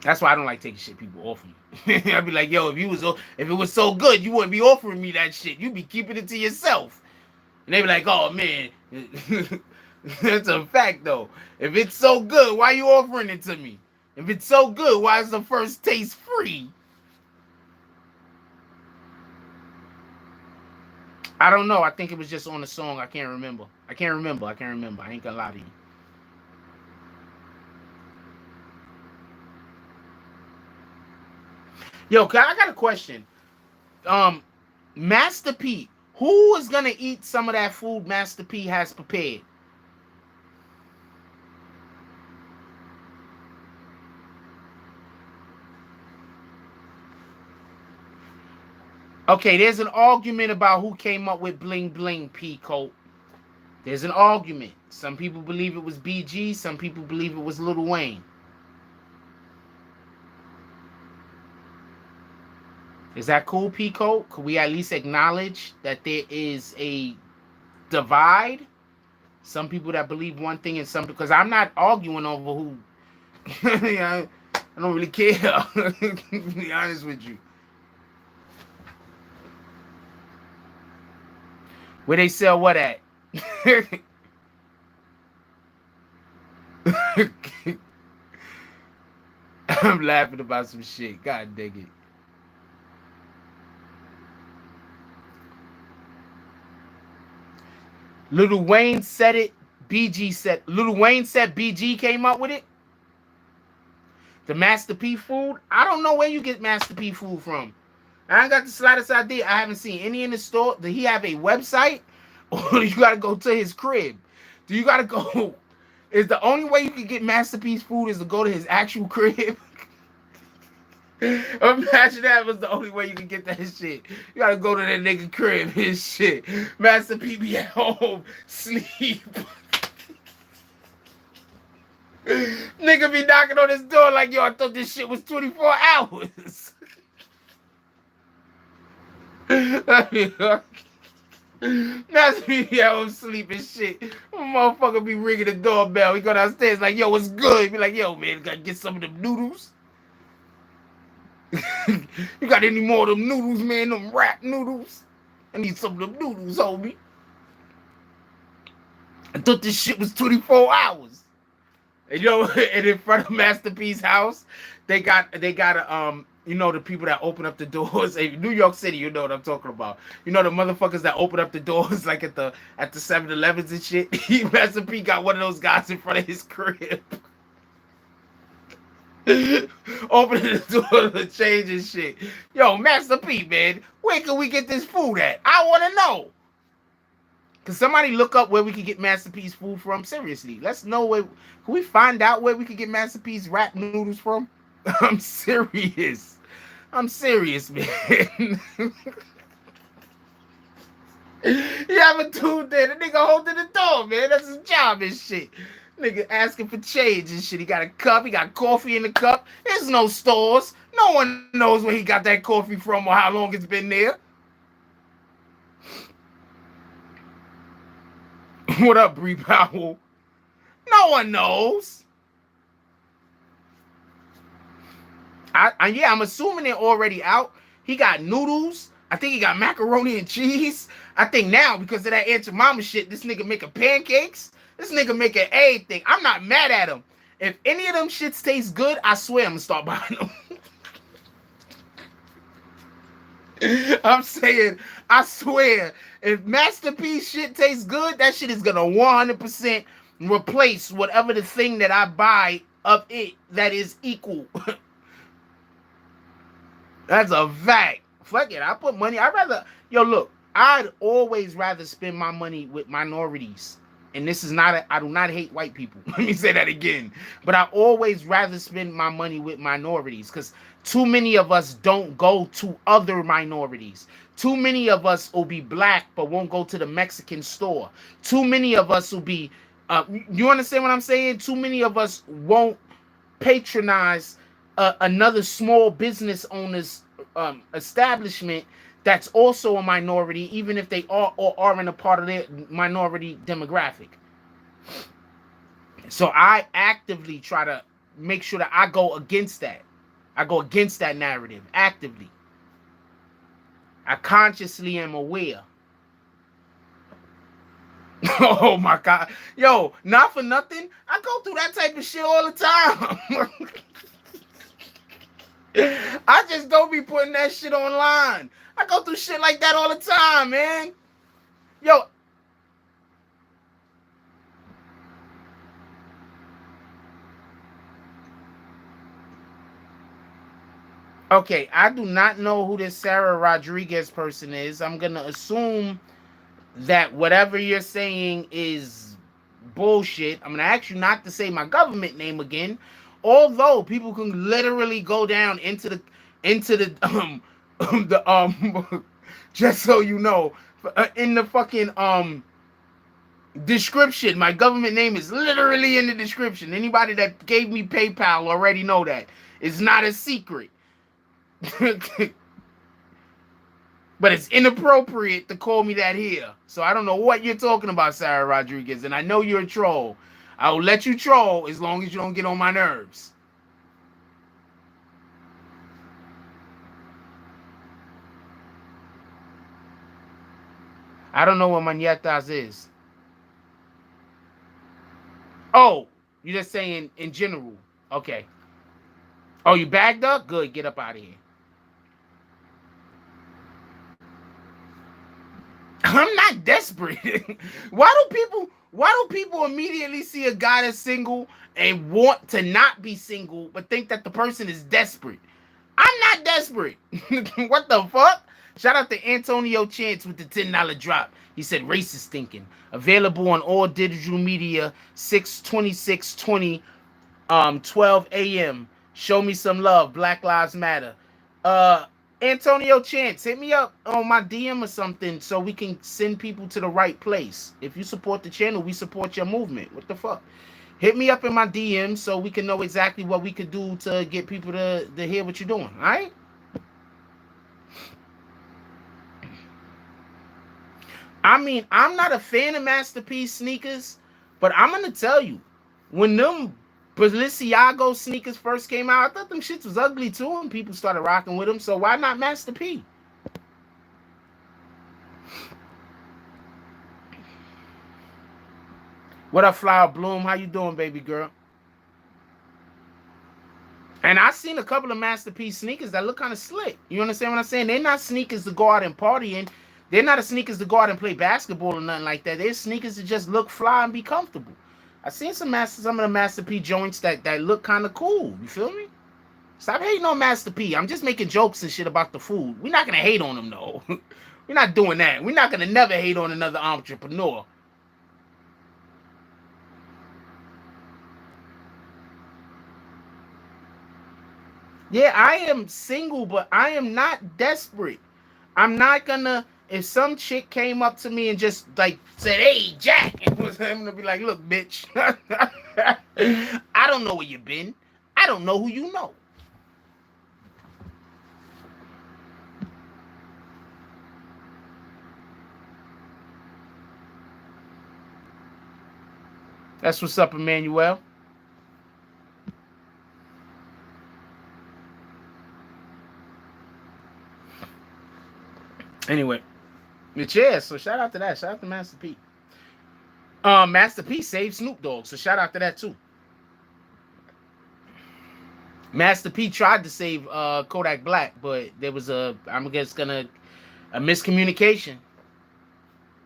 A: That's why I don't like taking shit people offer you. I'd be like, yo, if it was so good, you wouldn't be offering me that shit. You'd be keeping it to yourself. And they be like, oh man, that's a fact though. If it's so good, why are you offering it to me? If it's so good, why is the first taste free? I don't know. I think it was just on the song. I can't remember. I ain't gonna lie to you. Yo, I got a question. Master P, who is gonna eat some of that food Master P has prepared? Okay, there's an argument about who came up with bling bling, P Coat. There's an argument. Some people believe it was BG. Some people believe it was Lil Wayne. Is that cool, P Coat? Could we at least acknowledge that there is a divide? Some people that believe one thing and some, because I'm not arguing over who. I don't really care. To be honest with you. Where they sell what at? I'm laughing about some shit. God dang it. Lil Wayne said it. BG said. Lil Wayne said BG came up with it. The Master P food. I don't know where you get Master P food from. I ain't got the slightest idea. I haven't seen any in the store. Does he have a website? Or you gotta go to his crib? Do you gotta go? Is the only way you can get Master P's food is to go to his actual crib? Imagine that was the only way you can get that shit. You gotta go to that nigga crib, his shit. Master P be at home, sleep. Nigga be knocking on his door like, yo, I thought this shit was 24 hours. Master P be at home sleeping shit. Motherfucker be ringing the doorbell. He go downstairs like, yo, what's good? He be like, yo, man, gotta get some of them noodles. You got any more of them noodles, man? Them rap noodles? I need some of them noodles, homie. I thought this shit was 24 hours. And, and in front of Master P's house, they got a the people that open up the doors. In New York City, you know what I'm talking about. You know the motherfuckers that open up the doors like at the 7-Elevens and shit. Master P got one of those guys in front of his crib. Opening the door to change and shit. Yo, Master P, man, where can we get this food at? I want to know. Can somebody look up where we can get Master P's food from? Seriously, let's know where. Can we find out where we can get Master P's rap noodles from? I'm serious. I'm serious, man. You haven't tuned in. The nigga holding the door, man. That's his job and shit. Nigga asking for change and shit. He got a cup. He got coffee in the cup. There's no stores. No one knows where he got that coffee from or how long it's been there. What up, Bree Powell? No one knows. I'm assuming they're already out. He got noodles. I think he got macaroni and cheese. I think now, because of that Aunt Jemima shit, this nigga making pancakes. This nigga making everything. I'm not mad at him. If any of them shits taste good, I swear I'm gonna start buying them. I'm saying, I swear, if Master P shit tastes good, that shit is gonna 100% replace whatever the thing that I buy of it that is equal. That's a fact. Fuck it. I put money. Look, I'd always rather spend my money with minorities. And this is not, I do not hate white people. Let me say that again. But I always rather spend my money with minorities because too many of us don't go to other minorities. Too many of us will be black but won't go to the Mexican store. Too many of us will be, you understand what I'm saying? Too many of us won't patronize another small business owner's establishment that's also a minority, even if they are or aren't a part of their minority demographic. So I actively try to make sure that I go against that. I go against that narrative actively. I consciously am aware. Oh my God. Yo, not for nothing. I go through that type of shit all the time. I just don't be putting that shit online. I go through shit like that all the time, man. Yo. Okay, I do not know who this Sarah Rodriguez person is. I'm going to assume that whatever you're saying is bullshit. I'm going to ask you not to say my government name again. Although people can literally go down into the just so you know, in the fucking description, my government name is literally in the description. Anybody that gave me PayPal already know that. It's not a secret. But it's inappropriate to call me that here. So I don't know what you're talking about, Sarah Rodriguez, and I know you're a troll. I will let you troll as long as you don't get on my nerves. I don't know what mañetas is. Oh, you're just saying in general. Okay. Oh, you bagged up? Good. Get up out of here. I'm not desperate. Why do people immediately see a guy that's single and want to not be single but think that the person is desperate? I'm not desperate. What the fuck? Shout out to Antonio Chance with the $10 drop. He said racist thinking. Available on all digital media 6/26/20 12 a.m. Show me some love. Black Lives Matter. Antonio Chance, hit me up on my DM or something so we can send people to the right place. If you support the channel, we support your movement. What the fuck? Hit me up in my DM so we can know exactly what we could do to get people to hear what you're doing. All right? I mean, I'm not a fan of Masterpiece sneakers, but I'm going to tell you, when them Balenciaga sneakers first came out, I thought them shits was ugly too, and people started rocking with them, so why not Master P? What up, Flower Bloom? How you doing, baby girl? And I seen a couple of Masterpiece sneakers that look kind of slick. You understand what I'm saying? They're not sneakers to go out and party in. They're not a sneakers to go out and play basketball or nothing like that. They're sneakers to just look fly and be comfortable. I seen some of the Master P joints that look kind of cool. You feel me? Stop hating on Master P. I'm just making jokes and shit about the food. We're not gonna hate on him though. We're not doing that. We're not gonna never hate on another entrepreneur. Yeah, I am single, but I am not desperate. I'm not gonna. If some chick came up to me and just like said, "Hey, Jack," I'm gonna be like, "Look, bitch, I don't know where you've been. I don't know who you know." That's what's up, Emmanuel. Anyway, yeah, so shout out to that. Shout out to Master P. Master P saved Snoop Dogg, so shout out to that too. Master P tried to save Kodak Black, but there was a miscommunication.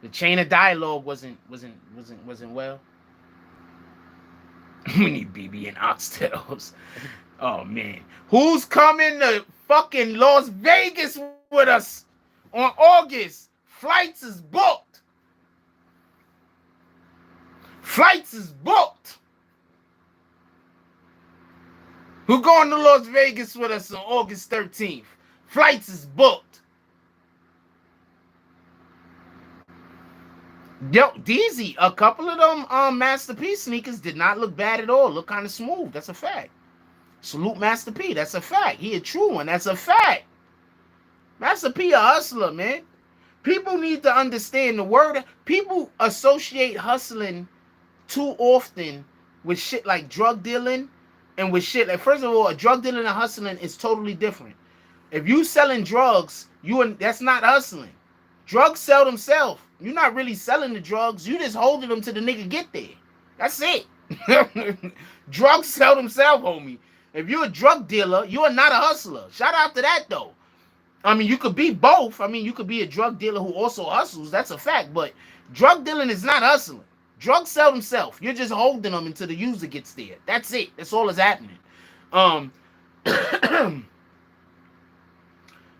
A: The chain of dialogue wasn't well. We need BB and oxtails. Oh man, who's coming to fucking Las Vegas with us on August? Flights is booked. Flights is booked. Who going to Las Vegas with us on August 13th? Flights is booked. Yo, DZ, a couple of them Masterpiece sneakers did not look bad at all. Look kind of smooth. That's a fact. Salute Master P. That's a fact. He a true one. That's a fact. Master P a hustler, man. People need to understand the word. People associate hustling too often with shit like drug dealing and with shit like, first of all, a drug dealing and hustling is totally different. If you selling drugs, that's not hustling. Drugs sell themselves. You're not really selling the drugs. You just holding them till the nigga get there. That's it. Drugs sell themselves, homie. If you're a drug dealer, you are not a hustler. Shout out to that, though. I mean, you could be both. I mean, you could be a drug dealer who also hustles. That's a fact. But drug dealing is not hustling. Drugs sell themselves. You're just holding them until the user gets there. That's it. That's all that's happening.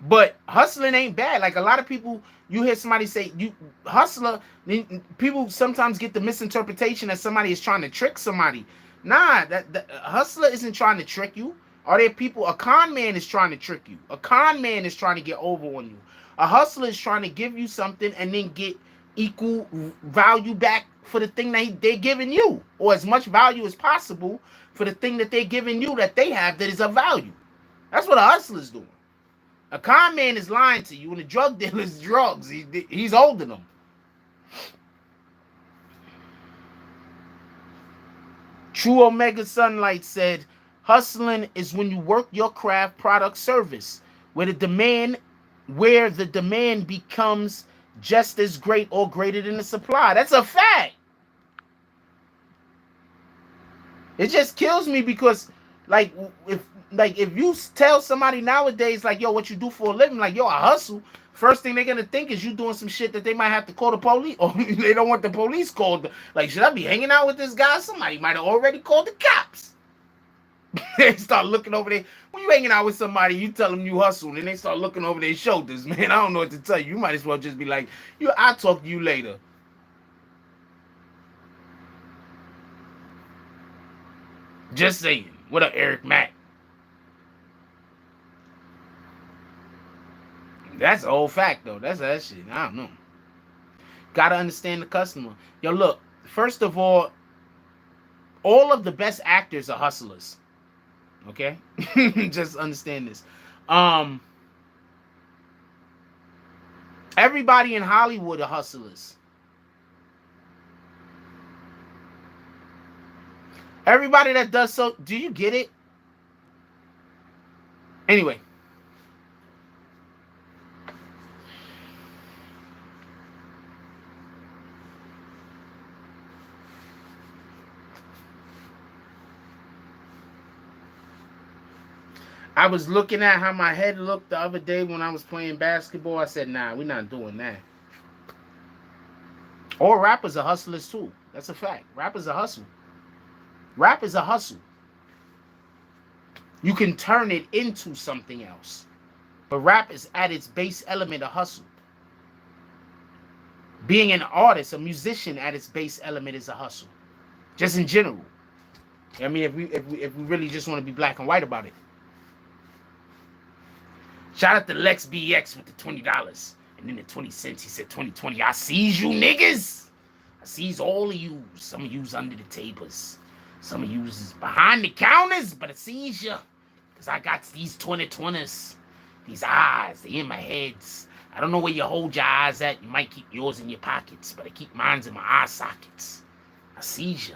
A: But hustling ain't bad. Like a lot of people, you hear somebody say, "You hustler." People sometimes get the misinterpretation that somebody is trying to trick somebody. Nah, that hustler isn't trying to trick you. Are there people? A con man is trying to trick you. A con man is trying to get over on you. A hustler is trying to give you something and then get equal value back for the thing that they're giving you, or as much value as possible for the thing that they're giving you that they have that is of value. That's what a hustler is doing. A con man is lying to you, and a drug dealer is drugs. He's holding them. True Omega Sunlight said, hustling is when you work your craft, product, service, where the demand becomes just as great or greater than the supply. That's a fact. It just kills me because, if you tell somebody nowadays, like, yo, what you do for a living, like, yo, I hustle, first thing they're gonna think is you doing some shit that they might have to call the police, or they don't want the police called. Like, should I be hanging out with this guy? Somebody might have already called the cops. They start looking over there. When you hanging out with somebody, you tell them you hustle, and they start looking over their shoulders. Man, I don't know what to tell you. You might as well just be like, I'll talk to you later. Just saying. What up, Eric Mack? That's an old fact, though. That's that shit. I don't know. Gotta understand the customer. Yo, look. First of all of the best actors are hustlers. Okay? Just understand this. Everybody in Hollywood are hustlers. Everybody that does so, do you get it? Anyway. I was looking at how my head looked the other day when I was playing basketball. I said, nah, we're not doing that. All rappers are hustlers too. That's a fact. Rappers are hustle. Rap is a hustle. You can turn it into something else. But rap is at its base element a hustle. Being an artist, a musician at its base element is a hustle. Just in general. I mean, if we really just want to be black and white about it. Shout out to Lex BX with the $20. And then the 20 cents, he said 2020. I sees you niggas. I sees all of you. Some of you's under the tables. Some of you's is behind the counters. But I sees you. Because I got these 2020s. These eyes, they in my heads. I don't know where you hold your eyes at. You might keep yours in your pockets. But I keep mine in my eye sockets. I sees you.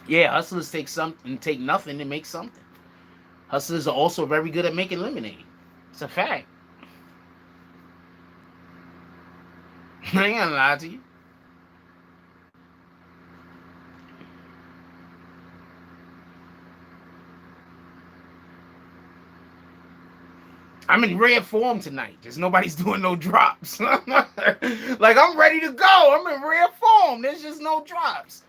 A: Yeah, hustlers take something, take nothing and make something. Hustlers are also very good at making lemonade. It's a fact. I ain't gonna lie to you. I'm in rare form tonight. Just nobody's doing no drops. Like, I'm ready to go. I'm in rare form. There's just no drops.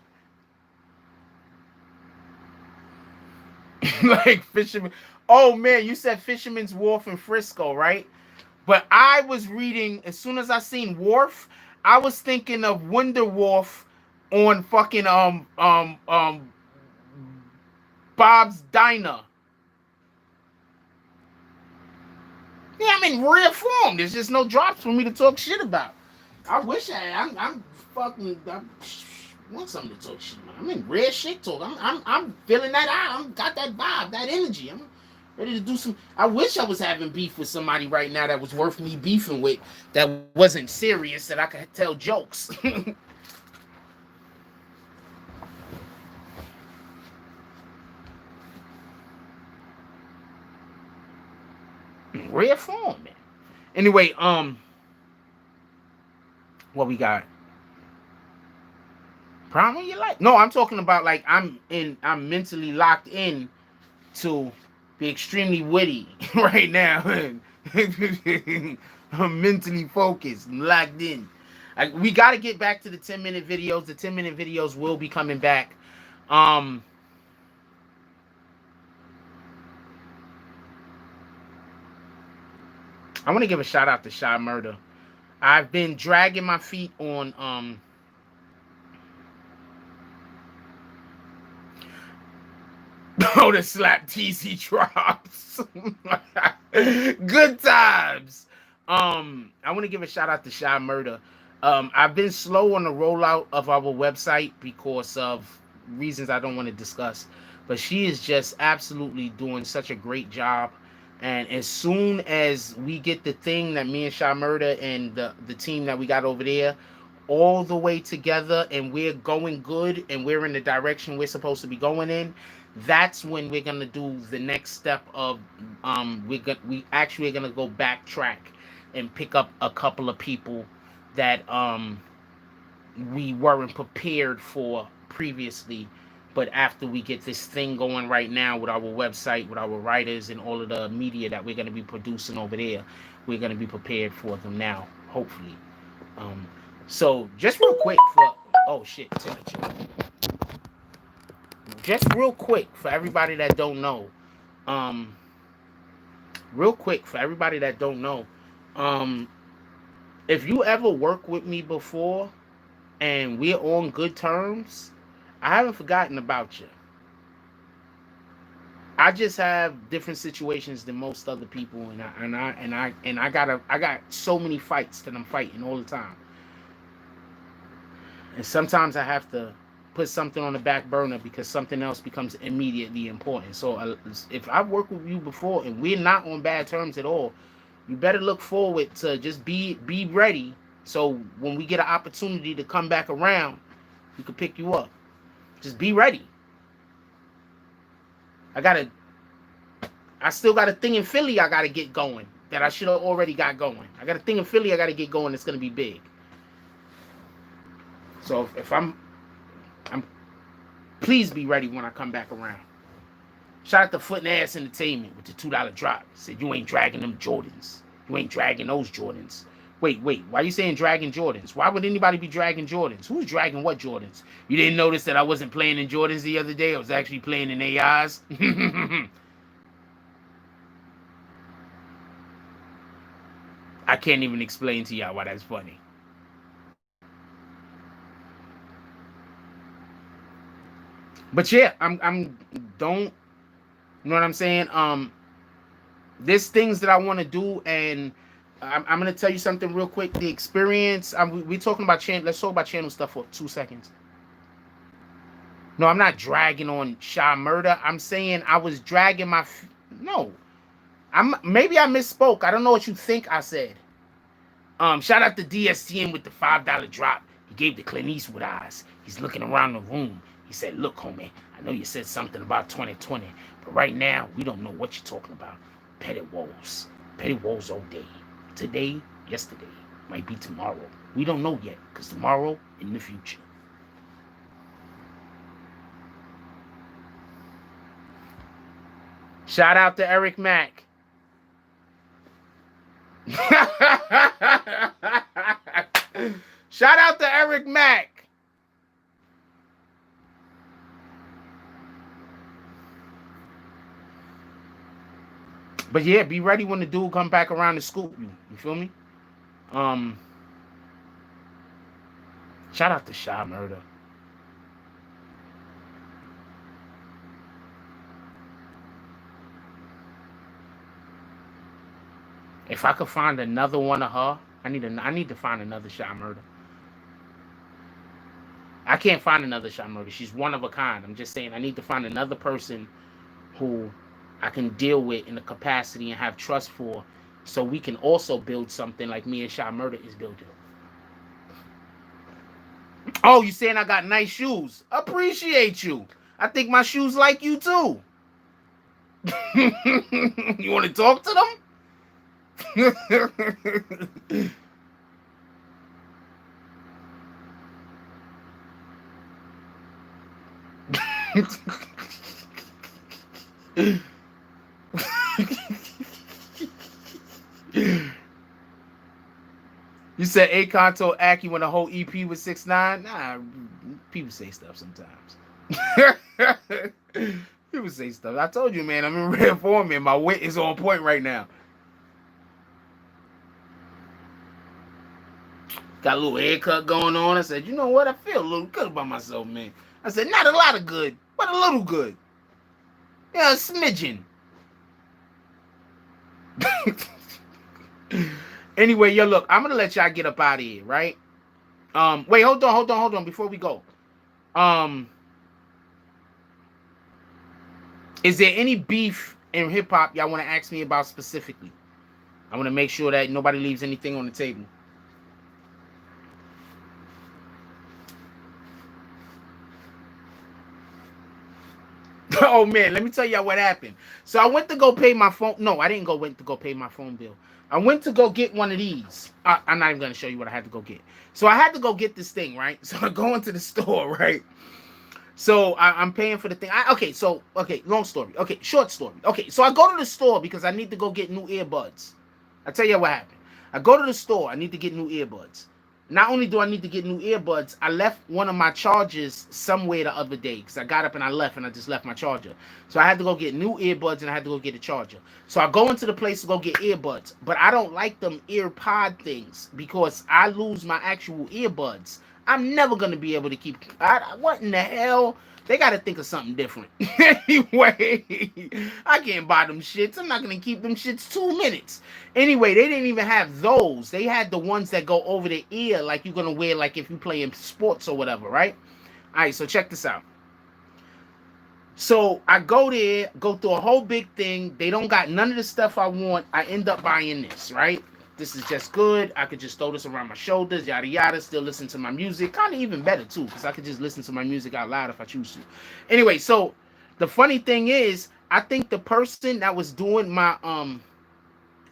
A: Like Fisherman. Oh man, you said Fisherman's Wharf in Frisco, right? But I was reading as soon as I seen Wharf, I was thinking of Wonder Wharf on fucking Bob's Diner. Yeah, I'm in rare form. There's just no drops for me to talk shit about. I wish I had. I'm fucking. I want something to talk shit about. I'm in rare shit talk. I'm feeling that out. I'm got that vibe, that energy. I'm ready to do some. I wish I was having beef with somebody right now that was worth me beefing with. That wasn't serious. That I could tell jokes. Rare form, man. Anyway, what we got? Problem you like? No, I'm talking about like I'm mentally locked in to be extremely witty right now. I'm mentally focused, locked in. We got to get back to the 10-minute videos. The 10-minute videos will be coming back. I want to give a shout out to Shy Murder. I've been dragging my feet on oh, the slap TC drops. Good times. I want to give a shout out to Shy Murder. I've been slow on the rollout of our website because of reasons I don't want to discuss. But she is just absolutely doing such a great job. And as soon as we get the thing that me and Shy Murder and the team that we got over there all the way together and we're going good and we're in the direction we're supposed to be going in, that's when we're gonna do the next step of we actually are gonna go backtrack and pick up a couple of people that we weren't prepared for previously. But after we get this thing going right now with our website, with our writers and all of the media that we're going to be producing over there, we're going to be prepared for them now, hopefully. So just real quick for oh shit, just real quick for everybody that don't know, um, real quick for everybody that don't know, um, if you ever worked with me before and we're on good terms, I haven't forgotten about you. I just have different situations than most other people, and I got so many fights that I'm fighting all the time, and sometimes I have to put something on the back burner because something else becomes immediately important. So if I've worked with you before and we're not on bad terms at all, you better look forward to just be ready. So when we get an opportunity to come back around, we can pick you up. Just be ready. I still got a thing in Philly I gotta get going that I should have already got going. I got a thing in Philly I gotta get going that's gonna be big. So if I'm please be ready when I come back around. Shout out to Foot and Ass Entertainment with the $2 drop. Said you ain't dragging them Jordans. You ain't dragging those Jordans. Wait, why are you saying dragging Jordans? Why would anybody be dragging Jordans? Who's dragging what Jordans? You didn't notice that I wasn't playing in Jordans the other day? I was actually playing in AIs. I can't even explain to y'all why that's funny. But yeah, I'm don't you know what I'm saying? There's things that I want to do, and I'm gonna tell you something real quick. The experience. We talking about channel. Let's talk about channel stuff for 2 seconds. No, I'm not dragging on Shy Murder. I'm saying I was dragging my. No, maybe I misspoke. I don't know what you think I said. Shout out to DSTN with the $5 drop. He gave the Clint Eastwood eyes. He's looking around the room. He said, "Look, homie, I know you said something about 2020, but right now we don't know what you're talking about. Petty woes all day. Today, yesterday, might be tomorrow. We don't know yet, because tomorrow in the future." Shout out to Eric Mack. Shout out to Eric Mack. But yeah, be ready when the dude come back around to scoop you. You feel me? Um, Shout out to Shy Murder. If I could find another one of her, I need to find another Shy Murder. I can't find another Shy Murder. She's one of a kind. I'm just saying I need to find another person who I can deal with in the capacity and have trust for, so we can also build something like me and Shy Murder is building. Oh, you saying I got nice shoes? Appreciate you. I think my shoes like you too. You want to talk to them? You said Akon told Aki when the whole EP was 6ix9ine. Nah, people say stuff sometimes. People say stuff. I told you, man. I'm in rare form, man. My wit is on point right now. Got a little haircut going on. I said, you know what? I feel a little good about myself, man. I said, not a lot of good, but a little good. Yeah, a smidgen. Anyway, yo, look, I'm gonna let y'all get up out of here, right? Wait, hold on, before we go. Is there any beef in hip hop y'all want to ask me about specifically? I want to make sure that nobody leaves anything on the table. Oh man, let me tell y'all what happened. So I went to go pay my phone. No, I didn't went to go pay my phone bill. I went to go get one of these. I'm not even gonna show you what I had to go get. So I had to go get this thing, right? So I go into the store, right? So I'm paying for the thing. Long story. Okay, short story. Okay, so I go to the store because I need to go get new earbuds. I tell you what happened. I go to the store. I need to get new earbuds. Not only do I need to get new earbuds, I left one of my chargers somewhere the other day because I got up and I left and I just left my charger. So I had to go get new earbuds and I had to go get a charger. So I go into the place to go get earbuds, but I don't like them ear pod things because I lose my actual earbuds. I'm never going to be able to keep... what in the hell? They got to think of something different. Anyway, I can't buy them shits. I'm not going to keep them shits 2 minutes. Anyway, they didn't even have those. They had the ones that go over the ear like you're going to wear like if you play in sports or whatever, right? All right, so check this out. So I go there, go through a whole big thing. They don't got none of the stuff I want. I end up buying this, right? This is just good. I could just throw this around my shoulders, yada yada, still listen to my music. Kind of even better too, because I could just listen to my music out loud if I choose to. Anyway, so the funny thing is, I think the person that was doing my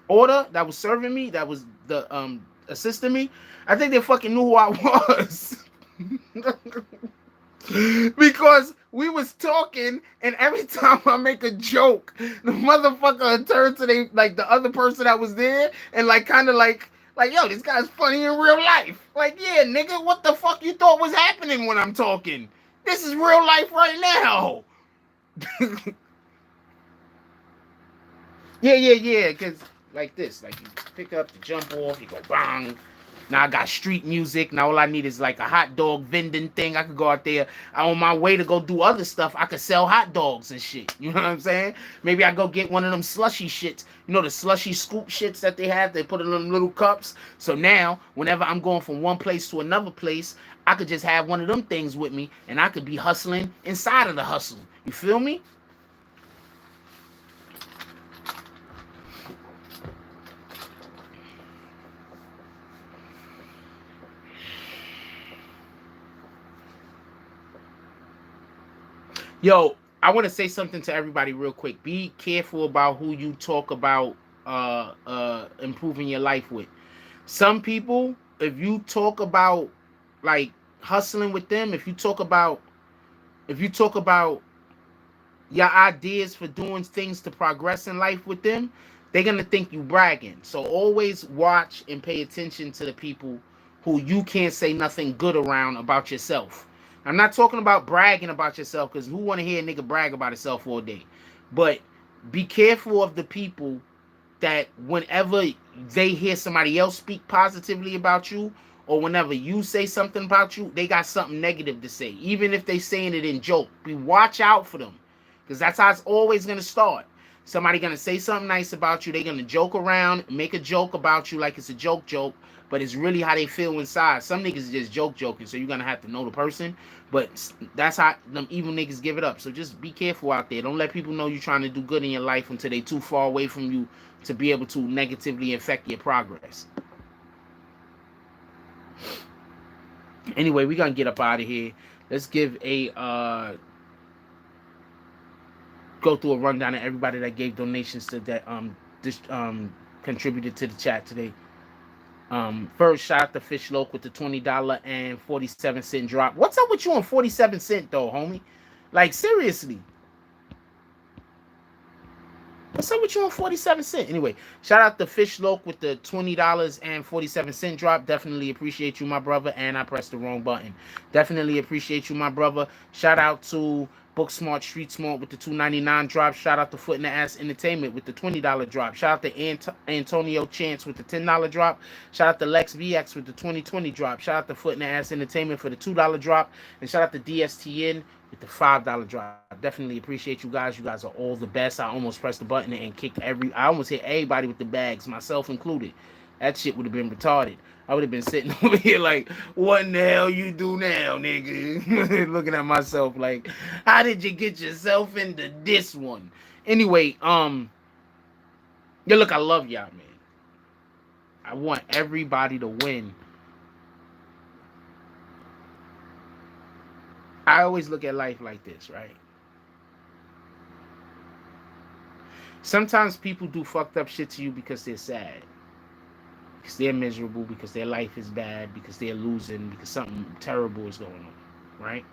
A: order, that was serving me, that was the assisting me, I think they fucking knew who I was. Because we was talking, and every time I make a joke, the motherfucker turned to the other person that was there, and kind of like, yo, this guy's funny in real life. Like, yeah, nigga, what the fuck you thought was happening when I'm talking? This is real life right now. Yeah, because like this, like you pick up the jump off, you go bang. Now I got street music. Now all I need is like a hot dog vending thing. I could go out there. On my way to go do other stuff, I could sell hot dogs and shit. You know what I'm saying? Maybe I go get one of them slushy shits. You know the slushy scoop shits that they have? They put in them little cups. So now, whenever I'm going from one place to another place, I could just have one of them things with me, and I could be hustling inside of the hustle. You feel me? Yo, I want to say something to everybody real quick. Be careful about who you talk about improving your life with. Some people, if you talk about like hustling with them, if you talk about your ideas for doing things to progress in life with them, they're gonna think you bragging. So always watch and pay attention to the people who you can't say nothing good around about yourself. I'm not talking about bragging about yourself, because who want to hear a nigga brag about himself all day? But be careful of the people that whenever they hear somebody else speak positively about you, or whenever you say something about you, they got something negative to say, even if they saying it in joke. We watch out for them, because that's how it's always gonna start. Somebody gonna say something nice about you, they gonna joke around, make a joke about you like it's a joke, but it's really how they feel inside. Some niggas is just joking, so you're gonna have to know the person. But that's how them evil niggas give it up. So just be careful out there. Don't let people know you're trying to do good in your life until they too far away from you to be able to negatively affect your progress. Anyway, we're gonna get up out of here. Let's give a go through a rundown of everybody that gave donations to that contributed to the chat today. First, shout out to Fish Loke with the $20.47 drop. What's up with you on 47 cents though, homie? Like, seriously. What's up with you on 47 cents? Anyway, shout out to Fish Loke with the $20.47 drop. Definitely appreciate you, my brother. And I pressed the wrong button. Definitely appreciate you, my brother. Shout out to Book Smart Street Smart with the $2.99 drop. Shout out to Foot in the Ass Entertainment with the $20 drop. Shout out to Antonio Chance with the $10 drop. Shout out to Lex VX with the 2020 drop. Shout out to Foot in the Ass Entertainment for the $2 drop. And shout out to DSTN with the $5 drop. Definitely appreciate you guys. You guys are all the best. I almost pressed the button and kicked I almost hit everybody with the bags, myself included. That shit would have been retarded. I would have been sitting over here like, what in the hell you do now, nigga? Looking at myself like, how did you get yourself into this one? Anyway, yo, look, I love y'all, man. I want everybody to win. I always look at life like this, right? Sometimes people do fucked up shit to you because they're sad. Because they're miserable, because their life is bad, because they're losing, because something terrible is going on, right?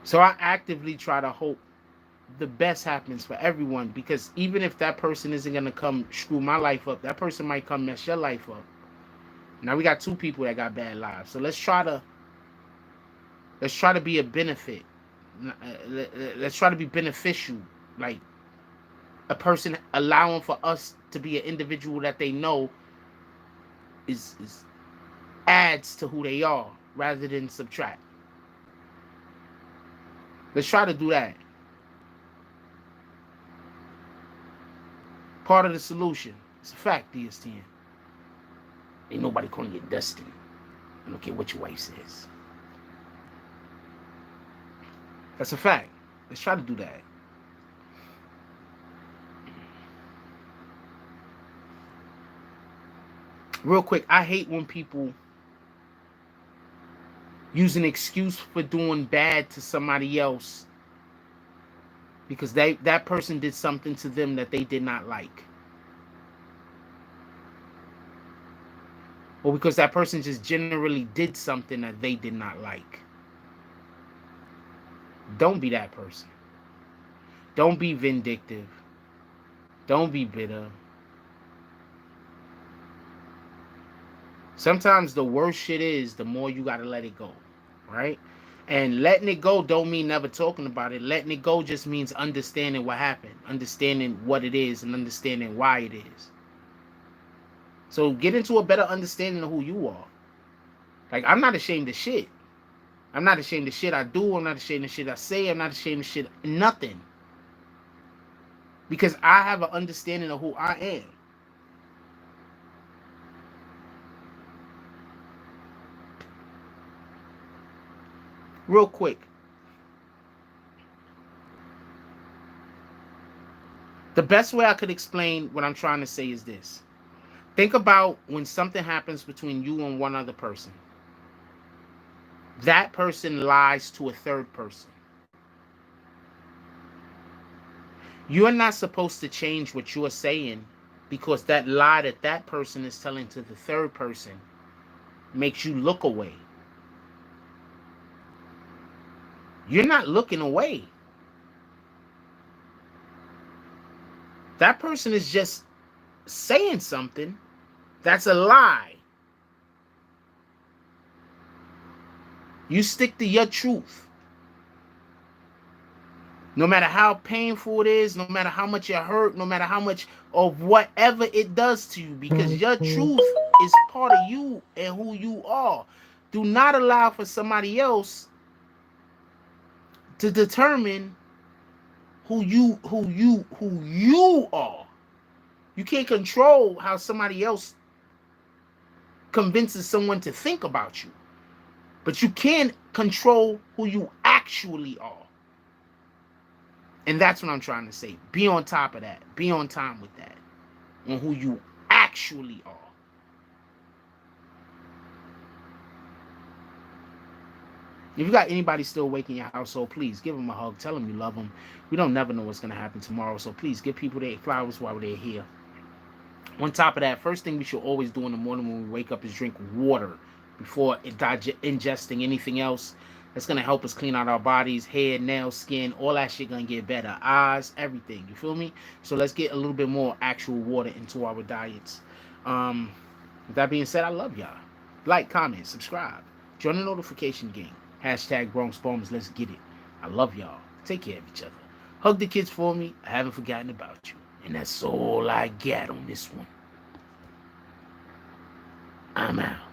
A: So I actively try to hope the best happens for everyone, because even if that person isn't going to come screw my life up, that person might come mess your life up. Now we got two people that got bad lives. So let's try to be a benefit. Let's try to be beneficial. Like, a person allowing for us to be an individual that they know is adds to who they are rather than subtract. Let's try to do that. Part of the solution. It's a fact, DSTN. Ain't nobody calling you Dusty. I don't care what your wife says. That's a fact. Let's try to do that. Real quick, I hate when people use an excuse for doing bad to somebody else because that person did something to them that they did not like. Or because that person just generally did something that they did not like. Don't be that person. Don't be vindictive. Don't be bitter. Sometimes the worse shit is, the more you gotta let it go, right? And letting it go don't mean never talking about it. Letting it go just means understanding what happened, understanding what it is, and understanding why it is. So get into a better understanding of who you are. Like, I'm not ashamed of shit. I'm not ashamed of shit I do. I'm not ashamed of shit I say. I'm not ashamed of shit, nothing. Because I have an understanding of who I am. Real quick. The best way I could explain what I'm trying to say is this. Think about when something happens between you and one other person. That person lies to a third person. You're not supposed to change what you're saying because that lie that person is telling to the third person makes you look away. You're not looking away. That person is just saying something that's a lie. You stick to your truth. No matter how painful it is, no matter how much it hurt, no matter how much of whatever it does to you, because your truth is part of you and who you are. Do not allow for somebody else to determine who you are. You can't control how somebody else convinces someone to think about you, but you can control who you actually are. And that's what I'm trying to say. Be on top of that. Be on time with that. On who you actually are. If you got anybody still awake in your household, please give them a hug. Tell them you love them. We don't never know what's going to happen tomorrow. So please give people their flowers while they're here. On top of that, first thing we should always do in the morning when we wake up is drink water before ingesting anything else. That's going to help us clean out our bodies, hair, nails, skin, all that shit going to get better. Eyes, everything. You feel me? So let's get a little bit more actual water into our diets. With that being said, I love y'all. Like, comment, subscribe. Join the notification gang. Hashtag Bronx Bombers. Let's get it. I love y'all. Take care of each other. Hug the kids for me. I haven't forgotten about you. And that's all I got on this one. I'm out.